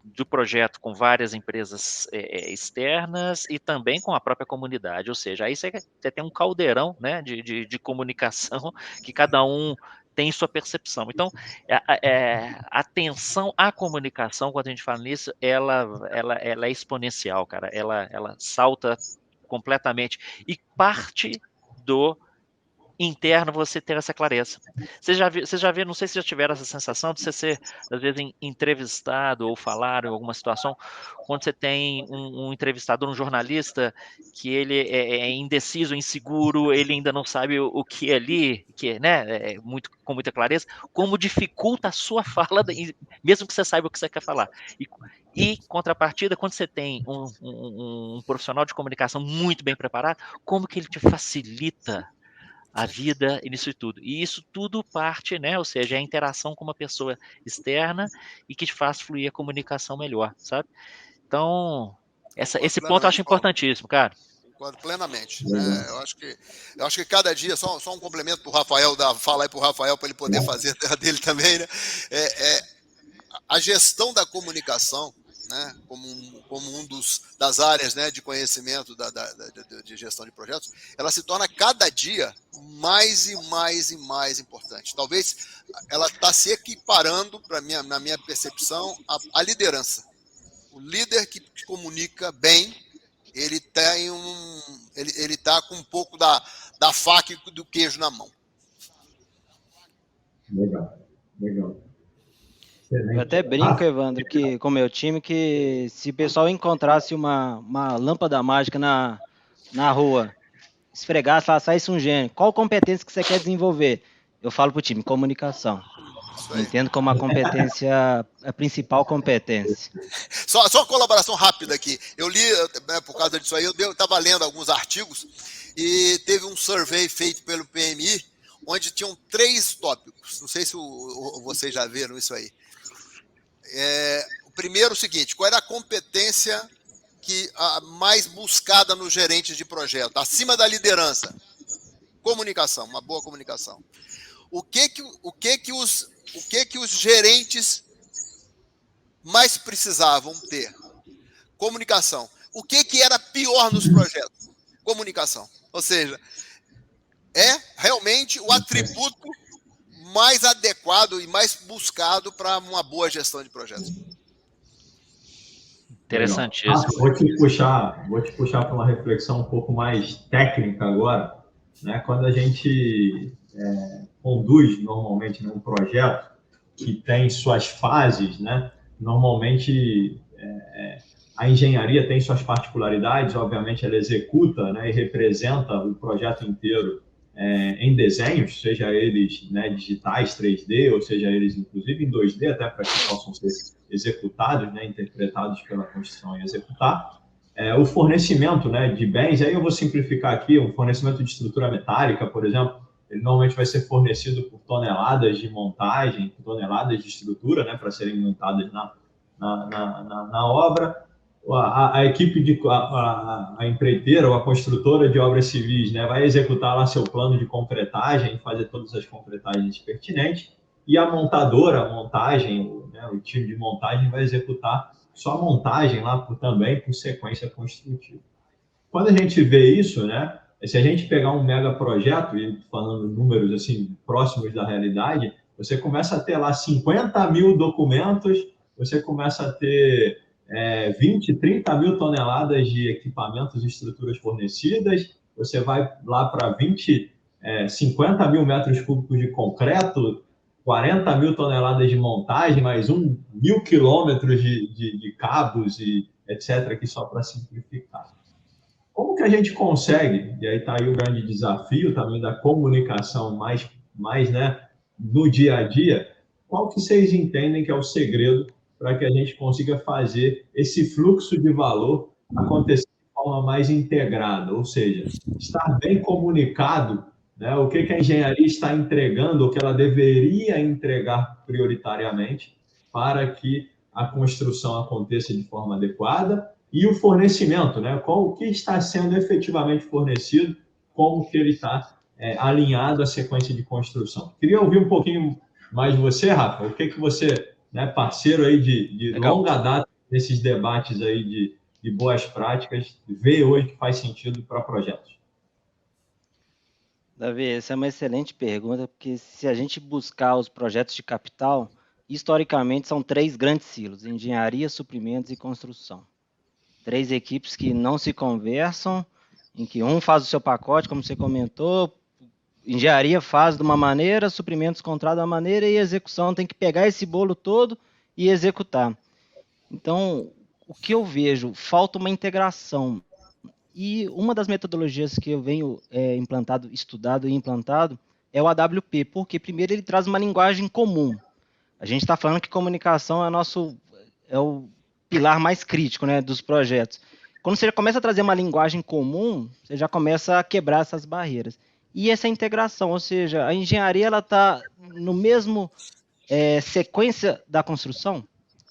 S4: do projeto com várias empresas externas e também com a própria comunidade, ou seja, aí você tem um caldeirão, né, de comunicação que cada um tem sua percepção. Então, a atenção à comunicação, quando a gente fala nisso, ela é exponencial, cara, ela salta completamente e parte do interno você ter essa clareza. Você já viu, não sei se já tiveram essa sensação de você ser, às vezes, entrevistado ou falar em alguma situação, quando você tem um entrevistador, um jornalista, que ele é indeciso, inseguro, ele ainda não sabe o que é ali, que, né, com muita clareza, como dificulta a sua fala, mesmo que você saiba o que você quer falar. E contrapartida, quando você tem um profissional de comunicação muito bem preparado, como que ele te facilita a vida e nisso tudo. E isso tudo parte, né? Ou seja, é a interação com uma pessoa externa e que te faz fluir a comunicação melhor, sabe? Então, esse ponto eu acho importantíssimo, cara.
S3: Concordo plenamente. Né? Eu acho que cada dia, só um complemento para o Rafael, fala aí para o Rafael para ele poder fazer a dele também, né? A gestão da comunicação, né, como das áreas, né, de conhecimento de gestão de projetos, ela se torna cada dia mais e mais e mais importante. Talvez ela está se equiparando, na minha percepção, à liderança. O líder que comunica bem, ele está com um pouco da faca e do queijo na mão.
S2: Legal.
S5: Eu até brinco, Evandro, que com o meu time, que se o pessoal encontrasse uma lâmpada mágica na rua, esfregasse lá, saísse um gênio, qual competência que você quer desenvolver? Eu falo pro time, comunicação. Entendo como a competência, a principal competência.
S3: Só uma colaboração rápida aqui. Eu li, né, por causa disso aí, eu estava lendo alguns artigos e teve um survey feito pelo PMI, onde tinham 3 tópicos. Não sei se vocês já viram isso aí. O primeiro, o seguinte: qual era a competência a mais buscada nos gerentes de projeto, acima da liderança? Comunicação, uma boa comunicação. O que os gerentes mais precisavam ter? Comunicação. O que era pior nos projetos? Comunicação. Ou seja, é realmente o atributo mais adequado e mais buscado para uma boa gestão de projetos.
S4: Interessantíssimo.
S2: Vou te puxar para uma reflexão um pouco mais técnica agora, né? Quando a gente conduz normalmente um projeto que tem suas fases, né? Normalmente a engenharia tem suas particularidades, obviamente ela executa, né, e representa o projeto inteiro em desenhos, seja eles, né, digitais, 3D, ou seja eles inclusive em 2D, até para que possam ser executados, né, interpretados pela construção e executar. O fornecimento, né, de bens, aí eu vou simplificar aqui, o fornecimento de estrutura metálica, por exemplo, ele normalmente vai ser fornecido por toneladas de montagem, toneladas de estrutura, né, para serem montadas na obra. A equipe a empreiteira ou a construtora de obras civis, né, vai executar lá seu plano de concretagem, fazer todas as concretagens pertinentes, e a montadora, a montagem, né, o time de montagem vai executar só a montagem lá também por sequência construtiva. Quando a gente vê isso, né, se a gente pegar um mega projeto, e falando números assim próximos da realidade, você começa a ter lá 50 mil documentos, você começa a ter 20, 30 mil toneladas de equipamentos e estruturas fornecidas, você vai lá para 50 mil metros cúbicos de concreto, 40 mil toneladas de montagem, mais 1.000 quilômetros de cabos e etc., aqui só para simplificar. Como que a gente consegue, e aí está aí o grande desafio também da comunicação mais né, no dia a dia, qual que vocês entendem que é o segredo para que a gente consiga fazer esse fluxo de valor acontecer de forma mais integrada, ou seja, estar bem comunicado, né, o que a engenharia está entregando, o que ela deveria entregar prioritariamente para que a construção aconteça de forma adequada, e o fornecimento, né, o que está sendo efetivamente fornecido, como que ele está alinhado à sequência de construção. Queria ouvir um pouquinho mais de você, Rafa, o que você, né, parceiro aí de longa data nesses debates aí de boas práticas, vê hoje que faz sentido para projetos?
S5: Davi, essa é uma excelente pergunta, porque se a gente buscar os projetos de capital, historicamente são 3 grandes silos: engenharia, suprimentos e construção. 3 equipes que não se conversam, em que um faz o seu pacote, como você comentou, engenharia faz de uma maneira, suprimentos contrata de uma maneira, e a execução tem que pegar esse bolo todo e executar. Então, o que eu vejo, falta uma integração. E uma das metodologias que eu venho estudado e implantado é o AWP, porque primeiro ele traz uma linguagem comum. A gente está falando que comunicação é o pilar mais crítico, né, dos projetos. Quando você começa a trazer uma linguagem comum, você já começa a quebrar essas barreiras. E essa integração, ou seja, a engenharia está no mesmo sequência da construção.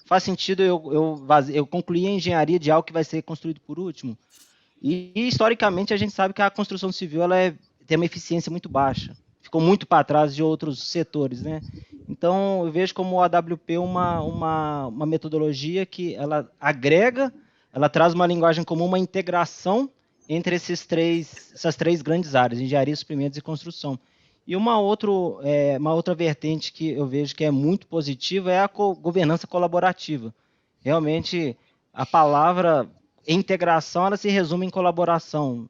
S5: Faz sentido eu concluir a engenharia de algo que vai ser construído por último? E historicamente a gente sabe que a construção civil tem uma eficiência muito baixa. Ficou muito para trás de outros setores, né? Então, eu vejo como o AWP uma metodologia que ela agrega, ela traz uma linguagem comum, uma integração entre essas três grandes áreas, engenharia, suprimentos e construção. E uma outra vertente que eu vejo que é muito positiva é a governança colaborativa. Realmente, a palavra integração, ela se resume em colaboração.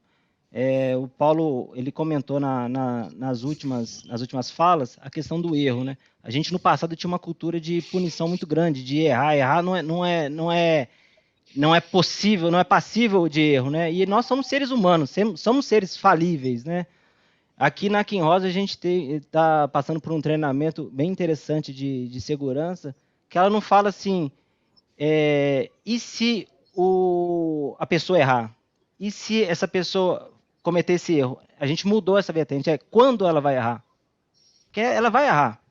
S5: O Paulo, ele comentou nas últimas falas a questão do erro, né? A gente no passado tinha uma cultura de punição muito grande, de errar. Errar não é possível, não é passível de erro, né? E nós somos seres humanos, somos seres falíveis, né? Aqui na Kim Rosa a gente está passando por um treinamento bem interessante de segurança, que ela não fala assim, e se a pessoa errar? E se essa pessoa cometer esse erro? A gente mudou essa vertente, quando ela vai errar? Porque ela vai errar.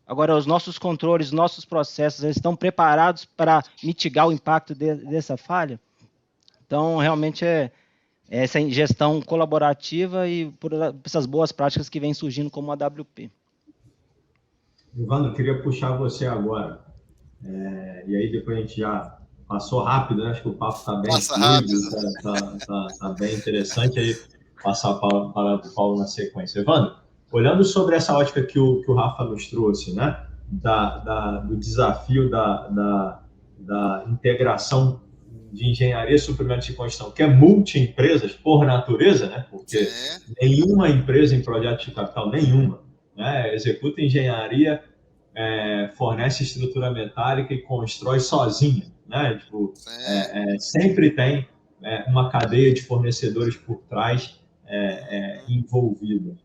S5: Agora, os nossos controles, os nossos processos, eles estão preparados para mitigar o impacto dessa falha? Então, realmente, essa gestão colaborativa e por essas boas práticas que vêm surgindo como a AWP.
S2: Evandro, queria puxar você agora. E aí depois a gente já passou rápido, né? Acho que o papo está bem fluido, está bem interessante. Aí passar para o Paulo na sequência. Evandro, olhando sobre essa ótica que o Rafa nos trouxe, né? Do desafio da integração de engenharia, suprimentos e construção, que é multi-empresas por natureza, né? Porque nenhuma empresa em projetos de capital, nenhuma, né? Executa engenharia, fornece estrutura metálica e constrói sozinha, né? Tipo, sempre tem uma cadeia de fornecedores por trás envolvida.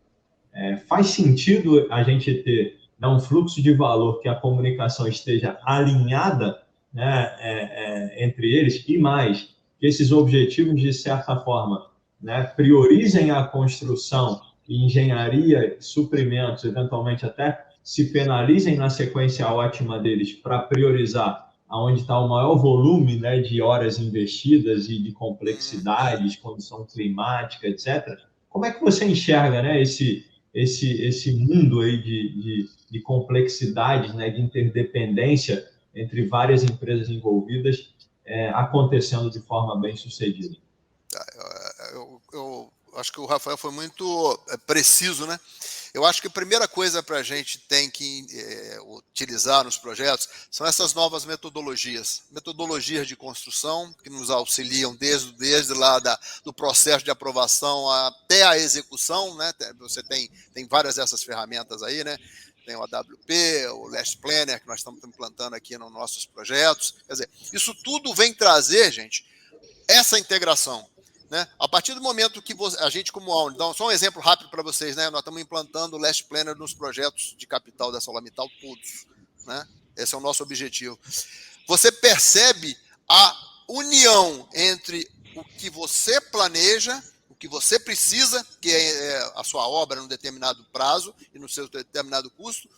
S2: Faz sentido a gente ter um fluxo de valor que a comunicação esteja alinhada, né, entre eles, e mais, que esses objetivos, de certa forma, né, priorizem a construção e engenharia, suprimentos, eventualmente até se penalizem na sequência ótima deles para priorizar aonde está o maior volume, né, de horas investidas e de complexidades, condição climática, etc. Como é que você enxerga, né, esse mundo aí de complexidades, né, de interdependência entre várias empresas envolvidas acontecendo de forma bem sucedida?
S3: Eu acho que o Rafael foi muito preciso, né? Eu acho que a primeira coisa para a gente tem que utilizar nos projetos são essas novas metodologias de construção que nos auxiliam desde lá do processo de aprovação até a execução, né? Você tem várias dessas ferramentas aí, né? Tem o AWP, o Last Planner, que nós estamos implantando aqui nos nossos projetos. Quer dizer, isso tudo vem trazer, gente, essa integração. Né? A partir do momento que a gente, como Audi, então, só um exemplo rápido para vocês, né? Nós estamos implantando o Last Planner nos projetos de capital da ArcelorMittal todos. Né? Esse é o nosso objetivo. Você percebe a união entre o que você planeja, o que você precisa, que é a sua obra num determinado prazo e no seu determinado custo,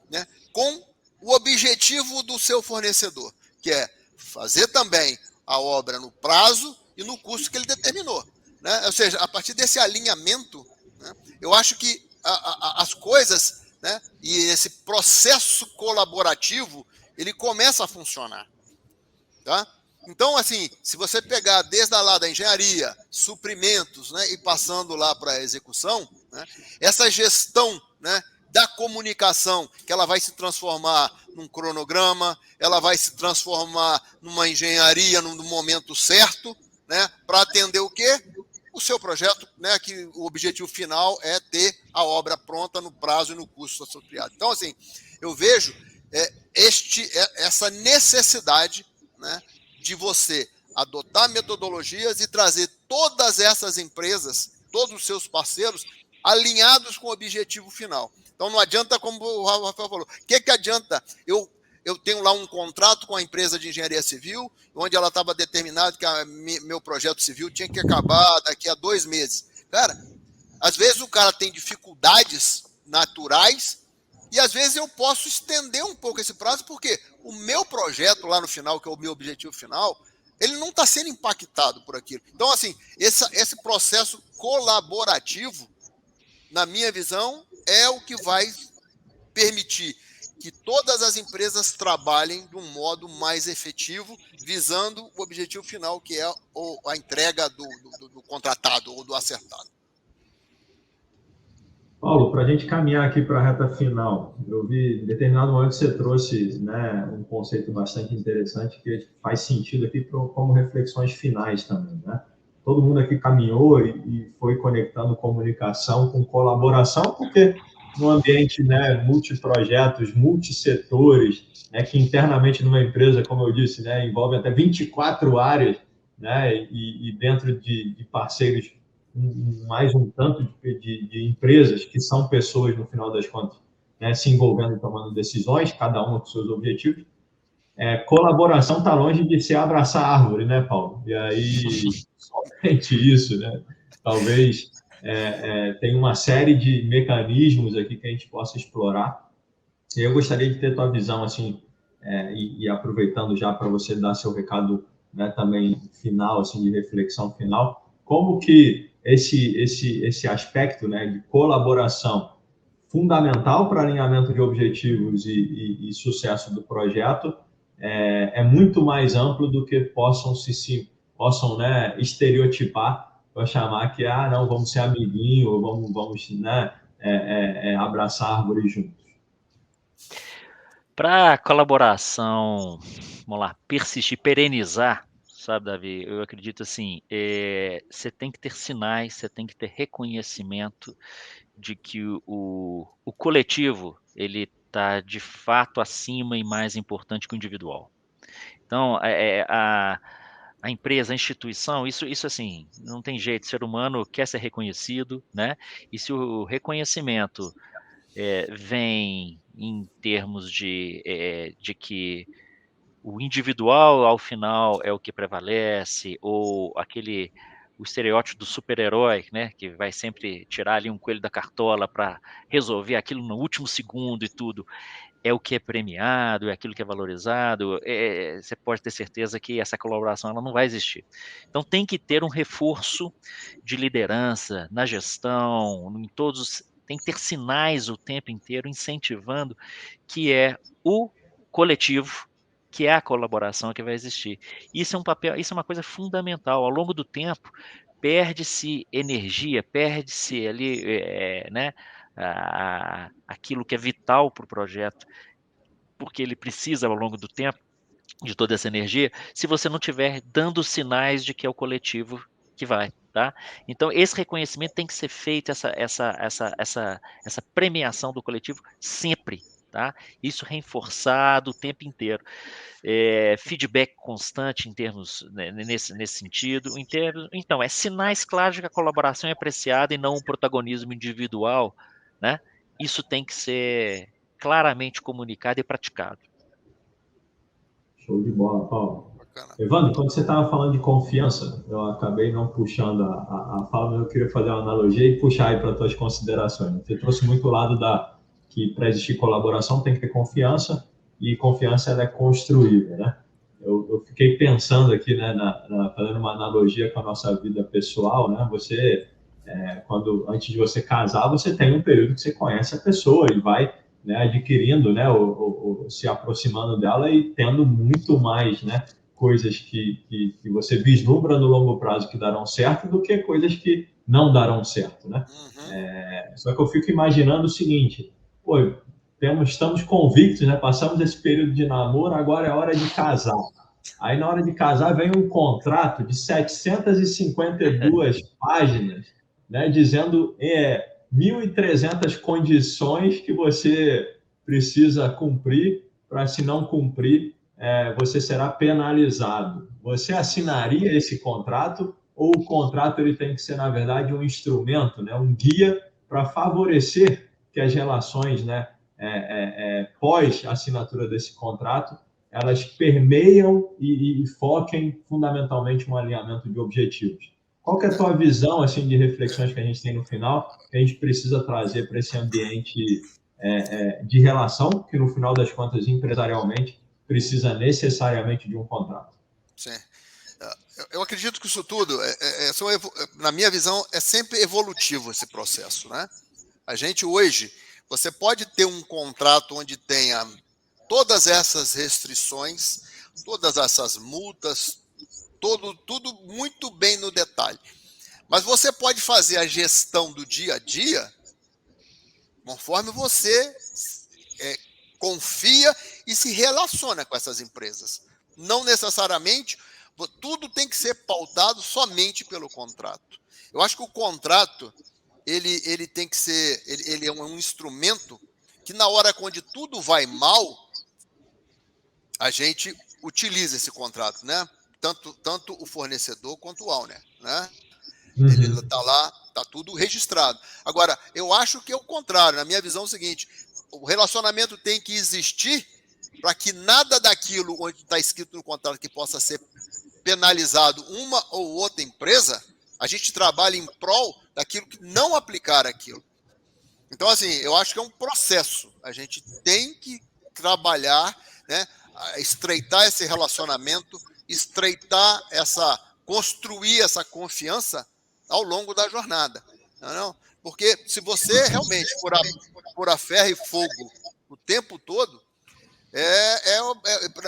S3: né? Com o objetivo do seu fornecedor, que é fazer também a obra no prazo e no custo que ele determinou. Né? Ou seja, a partir desse alinhamento, né, eu acho que as coisas, né, e esse processo colaborativo, ele começa a funcionar. Tá? Então, assim, se você pegar desde lá da engenharia, suprimentos, né, e passando lá para a execução, né, essa gestão, né, da comunicação, que ela vai se transformar num cronograma, ela vai se transformar numa engenharia no momento certo, né, para atender o quê? O seu projeto, né, que o objetivo final é ter a obra pronta no prazo e no custo apropriado. Então, assim, eu vejo essa necessidade, né, de você adotar metodologias e trazer todas essas empresas, todos os seus parceiros, alinhados com o objetivo final. Então, não adianta, como o Rafael falou, o que adianta eu tenho lá um contrato com a empresa de engenharia civil, onde ela estava determinado que meu projeto civil tinha que acabar daqui a 2 meses. Cara, às vezes o cara tem dificuldades naturais e às vezes eu posso estender um pouco esse prazo, porque o meu projeto lá no final, que é o meu objetivo final, ele não está sendo impactado por aquilo. Então, assim, esse processo colaborativo, na minha visão, é o que vai permitir que todas as empresas trabalhem de um modo mais efetivo, visando o objetivo final, que é a entrega do contratado ou do acertado.
S2: Paulo, para a gente caminhar aqui para a reta final, eu vi em determinado momento você trouxe, né, um conceito bastante interessante que faz sentido aqui como reflexões finais também, né? Todo mundo aqui caminhou e foi conectando comunicação com colaboração, porque no ambiente, né, multiprojetos, multissetores, né, que internamente numa empresa, como eu disse, né, envolve até 24 áreas, né, e dentro de parceiros, mais um tanto de empresas que são pessoas, no final das contas, né, se envolvendo e tomando decisões, cada uma com seus objetivos. Colaboração está longe de ser abraçar árvore, né, Paulo? E aí, somente isso, né? Talvez tem uma série de mecanismos aqui que a gente possa explorar. E eu gostaria de ter tua visão, assim, e aproveitando já para você dar seu recado, né, também final, assim, de reflexão final, como que esse aspecto, né, de colaboração fundamental para alinhamento de objetivos e sucesso do projeto é muito mais amplo do que possam né, estereotipar para chamar que não, vamos ser amiguinho, ou vamos né, abraçar a árvore juntos.
S4: Para colaboração, vamos lá, persistir, perenizar, sabe, Davi? Eu acredito assim, você tem que ter sinais, você tem que ter reconhecimento de que o coletivo ele está de fato acima e mais importante que o individual. Então, a empresa, a instituição, isso assim, não tem jeito, o ser humano quer ser reconhecido, né? E se o reconhecimento vem em termos de que o individual, ao final, é o que prevalece, ou o estereótipo do super-herói, né, que vai sempre tirar ali um coelho da cartola para resolver aquilo no último segundo e tudo, é o que é premiado, é aquilo que é valorizado, você pode ter certeza que essa colaboração ela não vai existir. Então tem que ter um reforço de liderança na gestão, em todos, tem que ter sinais o tempo inteiro incentivando que é o coletivo, que é a colaboração que vai existir. Isso é um papel, isso é uma coisa fundamental. Ao longo do tempo, perde-se energia, perde-se ali, né, aquilo que é vital para o projeto, porque ele precisa, ao longo do tempo, de toda essa energia, se você não estiver dando sinais de que é o coletivo que vai, tá? Então, esse reconhecimento tem que ser feito, essa premiação do coletivo sempre, tá? Isso reforçado o tempo inteiro. Feedback constante em termos, né, nesse sentido. Então, sinais claros de que a colaboração é apreciada e não um protagonismo individual, né? Isso tem que ser claramente comunicado e praticado.
S2: Show de bola, Paulo.
S3: Bacana.
S2: Evandro, quando você estava falando de confiança, eu acabei não puxando a fala, mas eu queria fazer uma analogia e puxar aí para as tuas considerações. Você trouxe muito o lado que para existir colaboração tem que ter confiança, e confiança ela é construída, né? Eu fiquei pensando aqui, né, fazendo uma analogia com a nossa vida pessoal, né? Você, antes de você casar, você tem um período que você conhece a pessoa e vai, né, adquirindo, né, se aproximando dela e tendo muito mais, né, coisas que você vislumbra no longo prazo que darão certo do que coisas que não darão certo, né?
S3: Uhum.
S2: Só que eu fico imaginando o seguinte, pô, estamos convictos, né? Passamos esse período de namoro, agora é hora de casar. Aí, na hora de casar, vem um contrato de 752 páginas, né? Dizendo 1.300 condições que você precisa cumprir, para, se não cumprir, você será penalizado. Você assinaria esse contrato, ou o contrato ele tem que ser, na verdade, um instrumento, né? Um guia para favorecer que as relações, né, pós assinatura desse contrato, elas permeiam e foquem fundamentalmente no alinhamento de objetivos. Qual que é a tua visão, assim, de reflexões que a gente tem no final, que a gente precisa trazer para esse ambiente de relação, que no final das contas, empresarialmente, precisa necessariamente de um contrato?
S3: Sim. Eu acredito que isso tudo, na minha visão, é sempre evolutivo esse processo, né? A gente hoje, você pode ter um contrato onde tenha todas essas restrições, todas essas multas, tudo muito bem no detalhe. Mas você pode fazer a gestão do dia a dia conforme você confia e se relaciona com essas empresas. Não necessariamente, tudo tem que ser pautado somente pelo contrato. Eu acho que o contrato, ele tem que ser, ele é um instrumento que na hora onde tudo vai mal, a gente utiliza esse contrato, né? Tanto o fornecedor quanto o owner, né?
S2: Uhum.
S3: Ele está lá, está tudo registrado. Agora, eu acho que é o contrário. Na minha visão é o seguinte, o relacionamento tem que existir para que nada daquilo onde está escrito no contrato que possa ser penalizado uma ou outra empresa, a gente trabalhe em prol daquilo que não aplicar aquilo. Então, assim, eu acho que é um processo. A gente tem que trabalhar, né, estreitar esse relacionamento, construir essa confiança ao longo da jornada. Não? Porque se você realmente for a ferro e fogo o tempo todo,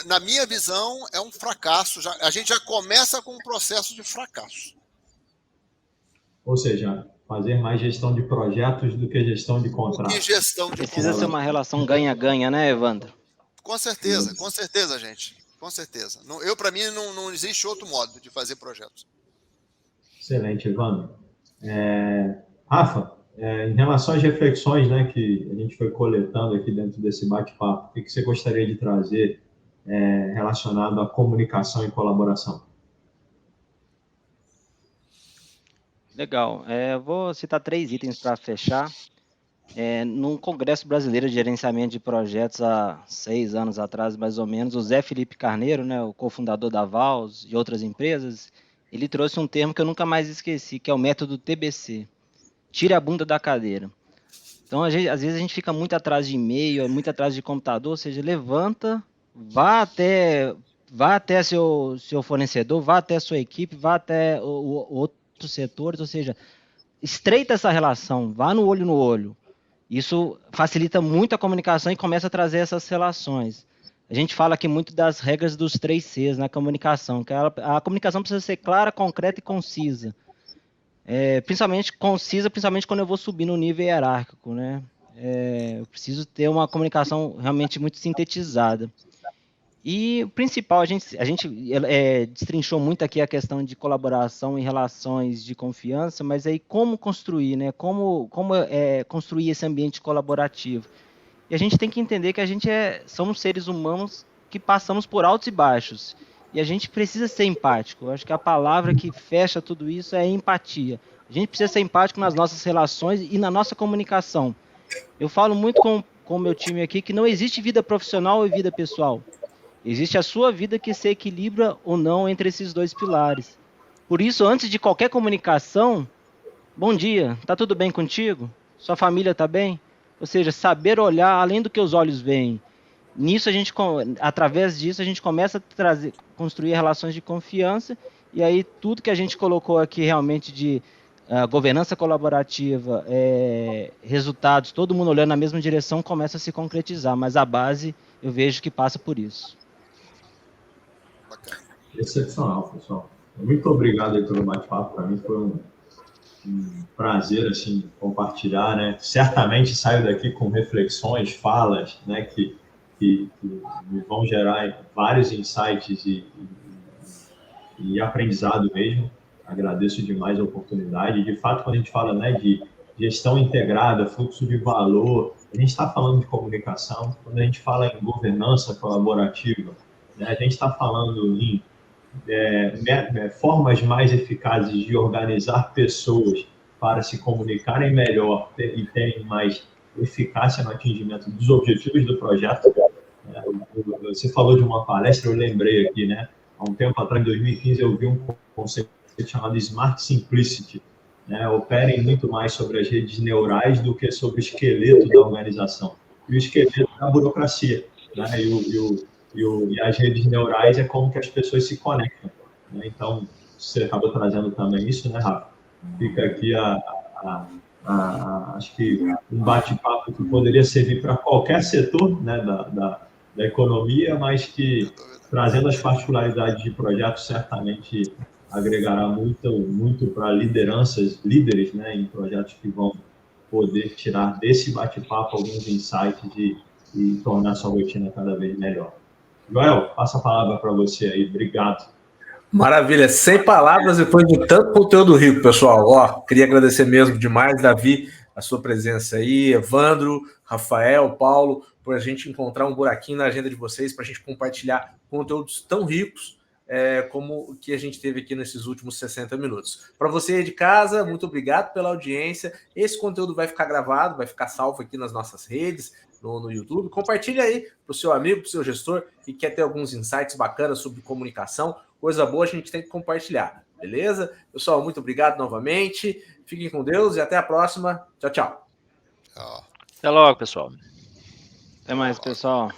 S3: na minha visão, é um fracasso. A gente já começa com um processo de fracasso.
S2: Ou seja, fazer mais gestão de projetos do que gestão de contratos.
S5: Precisa ser uma relação ganha-ganha, né, Evandro?
S3: Com certeza, gente. Com certeza. Para mim, não existe outro modo de fazer projetos.
S2: Excelente, Evandro. Rafa, Em relação às reflexões, né, que a gente foi coletando aqui dentro desse bate-papo, o que você gostaria de trazer relacionado à comunicação e colaboração?
S5: Legal. Vou citar 3 itens para fechar. Num Congresso Brasileiro de Gerenciamento de Projetos, há 6 anos atrás, mais ou menos, o Zé Felipe Carneiro, né, o cofundador da Vals e outras empresas, ele trouxe um termo que eu nunca mais esqueci, que é o método TBC. Tire a bunda da cadeira. Então, às vezes a gente fica muito atrás de e-mail, muito atrás de computador, ou seja, levanta, vá até seu fornecedor, vá até a sua equipe, vá até outros setores, ou seja, estreita essa relação, vá no olho. Isso facilita muito a comunicação e começa a trazer essas relações. A gente fala aqui muito das regras dos 3 Cs na comunicação, que a comunicação precisa ser clara, concreta e concisa. Principalmente concisa, principalmente quando eu vou subir no nível hierárquico, né? Eu preciso ter uma comunicação realmente muito sintetizada. E o principal, a gente destrinchou muito aqui a questão de colaboração em relações de confiança, mas aí como construir, né? Como construir esse ambiente colaborativo? E a gente tem que entender que somos seres humanos que passamos por altos e baixos. E a gente precisa ser empático. Eu acho que a palavra que fecha tudo isso é empatia. A gente precisa ser empático nas nossas relações e na nossa comunicação. Eu falo muito com o meu time aqui que não existe vida profissional e vida pessoal. Existe a sua vida que se equilibra ou não entre esses 2 pilares. Por isso, antes de qualquer comunicação, bom dia, tá tudo bem contigo? Sua família tá bem? Ou seja, saber olhar além do que os olhos veem. Através disso, a gente começa a construir relações de confiança, e aí tudo que a gente colocou aqui realmente de governança colaborativa, resultados, todo mundo olhando na mesma direção, começa a se concretizar, mas a base eu vejo que passa por isso.
S2: Excepcional, pessoal. Muito obrigado aí pelo bate-papo. Para mim foi um prazer assim compartilhar, né? Certamente saio daqui com reflexões, falas, né, que me vão gerar vários insights e aprendizado mesmo. Agradeço demais a oportunidade. De fato, quando a gente fala, né, de gestão integrada, fluxo de valor, a gente está falando de comunicação. Quando a gente fala em governança colaborativa, né, a gente está falando em formas mais eficazes de organizar pessoas para se comunicarem melhor e terem mais eficácia no atingimento dos objetivos do projeto. Você falou de uma palestra, eu lembrei aqui, né? Há um tempo atrás, em 2015, eu vi um conceito chamado Smart Simplicity. Né? Operem muito mais sobre as redes neurais do que sobre o esqueleto da organização. E o esqueleto é a burocracia, né? E as redes neurais é como que as pessoas se conectam. Né? Então, você acabou trazendo também isso, né, Rafa? Fica aqui acho que um bate-papo que poderia servir para qualquer setor, né, da economia, mas que, trazendo as particularidades de projetos, certamente agregará muito para líderes, né, em projetos que vão poder tirar desse bate-papo alguns insights e tornar sua rotina cada vez melhor. Joel, passa a palavra para você aí. Obrigado.
S1: Maravilha. Sem palavras depois de tanto conteúdo rico, pessoal. Queria agradecer mesmo demais, Davi, a sua presença aí, Evandro, Rafael, Paulo, por a gente encontrar um buraquinho na agenda de vocês, para a gente compartilhar conteúdos tão ricos como o que a gente teve aqui nesses últimos 60 minutos. Para você aí de casa, muito obrigado pela audiência. Esse conteúdo vai ficar gravado, vai ficar salvo aqui nas nossas redes, no YouTube. Compartilha aí para o seu amigo, para o seu gestor, que quer ter alguns insights bacanas sobre comunicação. Coisa boa a gente tem que compartilhar, beleza? Pessoal, muito obrigado novamente. Fiquem com Deus e até a próxima. Tchau, tchau.
S4: Até logo, pessoal.
S5: Até mais, pessoal.